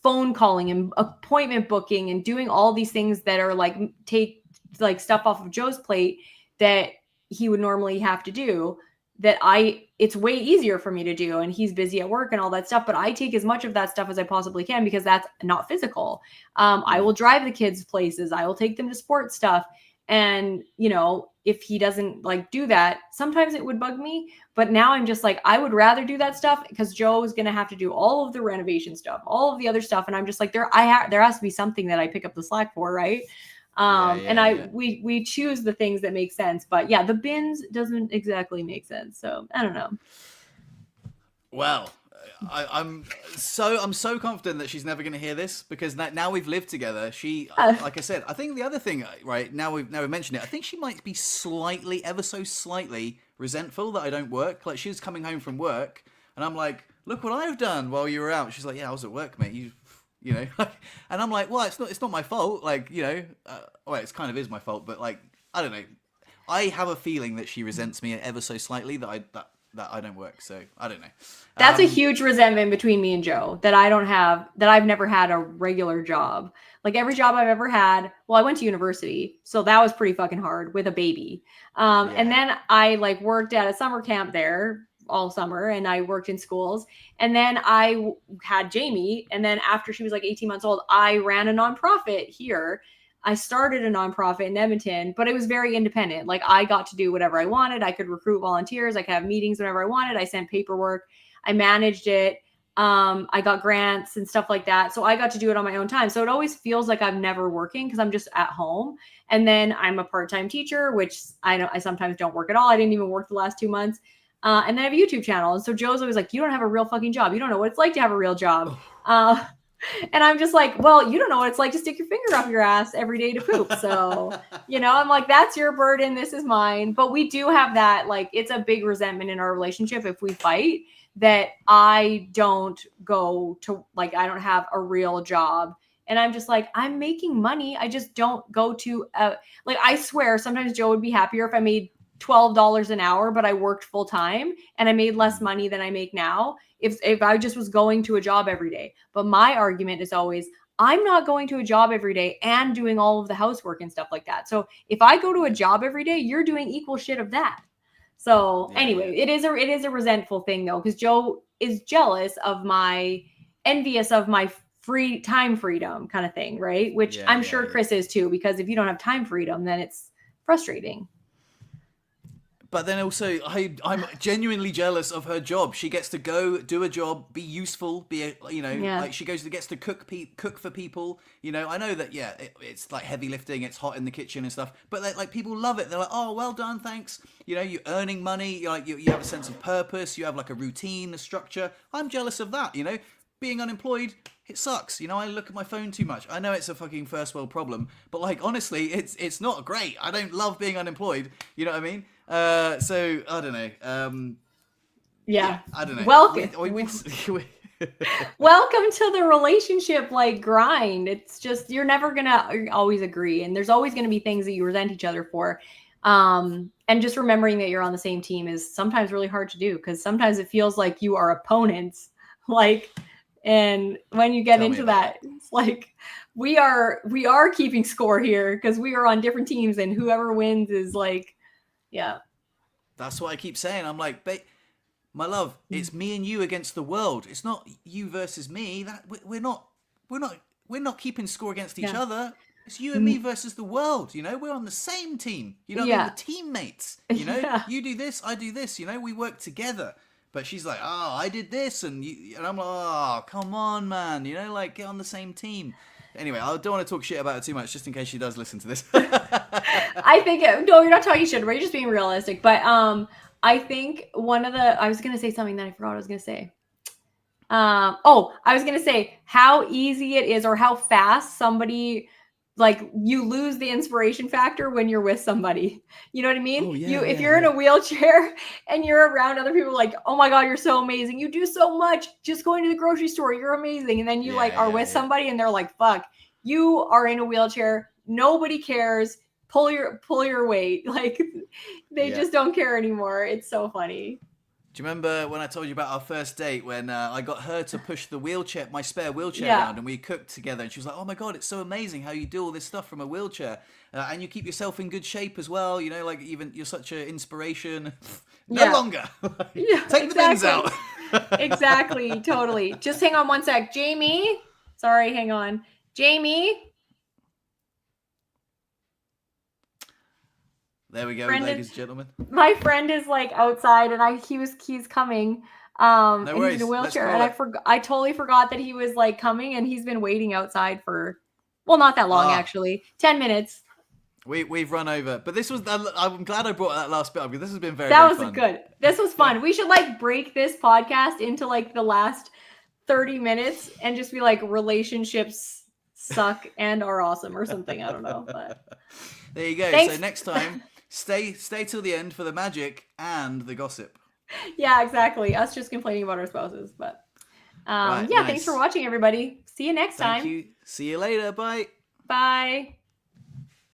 phone calling and appointment booking and doing all these things that are like take like stuff off of Joe's plate that he would normally have to do, that it's way easier for me to do. And he's busy at work and all that stuff, but I take as much of that stuff as I possibly can because that's not physical. I will drive the kids places. I will take them to sports stuff. And, you know, if he doesn't like do that, sometimes it would bug me. But now I'm just like, I would rather do that stuff because Joe is going to have to do all of the renovation stuff, all of the other stuff. And I'm just like, there has to be something that I pick up the slack for. Right. We choose the things that make sense, but yeah, the bins doesn't exactly make sense. So I don't know. Well, I'm so confident that she's never going to hear this because now we've lived together. She, like I said, I think the other thing, right now we've mentioned it. I think she might be ever so slightly resentful that I don't work. Like she's coming home from work and I'm like, look what I've done while you were out. She's like, yeah, I was at work, mate. You know, and I'm like, well, it's not my fault. Like, you know, well, it kind of is my fault, but like, I don't know. I have a feeling that she resents me ever so slightly that that I don't work. So I don't know. That's a huge resentment between me and Joe that I've never had a regular job. Like every job I've ever had, well, I went to university, so that was pretty fucking hard with a baby. And then I like worked at a summer camp there all summer, and I worked in schools. And then I had Jamie, and then after she was like 18 months old, I ran a nonprofit here. I started a nonprofit in Edmonton, but it was very independent. Like I got to do whatever I wanted. I could recruit volunteers. I could have meetings whenever I wanted. I sent paperwork. I managed it. I got grants and stuff like that. So I got to do it on my own time. So it always feels like I'm never working because I'm just at home. And then I'm a part-time teacher, which I sometimes don't work at all. I didn't even work the last 2 months. And then I have a YouTube channel. And so Joe's always like, you don't have a real fucking job. You don't know what it's like to have a real job. And I'm just like, well, you don't know what it's like to stick your finger up your ass every day to poop. So, I'm like, that's your burden. This is mine. But we do have that, like, it's a big resentment in our relationship if we fight that I don't go to, like, I don't have a real job. And I'm just like, I'm making money. I just don't go to, like, I swear sometimes Joe would be happier if I made $12 an hour, but I worked full time and I made less money than I make now if I just was going to a job every day. But my argument is always, I'm not going to a job every day and doing all of the housework and stuff like that. So if I go to a job every day, you're doing equal shit of that. So anyway, it is a resentful thing though, because Joe is envious of my free time freedom kind of thing, right? Which I'm sure Chris is too, because if you don't have time freedom, then it's frustrating. But then also, I'm genuinely jealous of her job. She gets to go do a job, be useful, like she gets to cook for people. I know that it's like heavy lifting, it's hot in the kitchen and stuff. But like people love it. They're like, oh, well done, thanks. You're earning money. You have a sense of purpose. You have like a routine, a structure. I'm jealous of that. Being unemployed, it sucks. I look at my phone too much. I know it's a fucking first world problem, but like honestly, it's not great. I don't love being unemployed. You know what I mean? So I don't know. I don't know. Welcome. Welcome to the relationship like grind. It's just you're never gonna always agree, and there's always gonna be things that you resent each other for. And just remembering that you're on the same team is sometimes really hard to do because sometimes it feels like you are opponents. Like, and when you get into that, it's like we are keeping score here because we are on different teams, and whoever wins is like. Yeah. That's what I keep saying. I'm like, my love, it's me and you against the world. It's not you versus me. That we're not keeping score against each other. It's you and me versus the world. We're on the same team. We're teammates. You do this, I do this. We work together. But she's like, oh, I did this, and I'm like, oh, come on, man. Like get on the same team. Anyway, I don't want to talk shit about her too much, just in case she does listen to this. I think no, you're not talking shit. You're just being realistic. But I think I was gonna say something that I forgot what I was gonna say. I was gonna say how easy it is, or how fast somebody like you lose the inspiration factor when you're with somebody. You know what I mean? If you're in a wheelchair and you're around other people, like, oh my God, you're so amazing. You do so much. Just going to the grocery store, you're amazing. And then you are with somebody and they're like, fuck, you are in a wheelchair. Nobody cares. Pull your weight. Like they just don't care anymore. It's so funny. Do you remember when I told you about our first date when I got her to push my spare wheelchair around and we cooked together, and she was like, oh my God, it's so amazing how you do all this stuff from a wheelchair and you keep yourself in good shape as well, like even you're such an inspiration. No longer. Take the bins out. Exactly, totally. Just hang on one sec. Jamie, sorry, hang on. Jamie. There we go, ladies and gentlemen. My friend is like outside, and he's coming. No and worries. He's in a wheelchair, and I totally forgot that he was like coming, and he's been waiting outside for, well, not that long actually, 10 minutes. We've run over, but this was. I'm glad I brought that last bit up because this has been very. That was fun. Good. This was fun. Yeah. We should like break this podcast into like the last 30 minutes and just be like relationships suck and are awesome or something. I don't know, but there you go. Thanks. So next time. Stay till the end for the magic and the gossip. Yeah, exactly. Us just complaining about our spouses, but nice. Thanks for watching, everybody. See you next time. Thank you. See you later. Bye. Bye.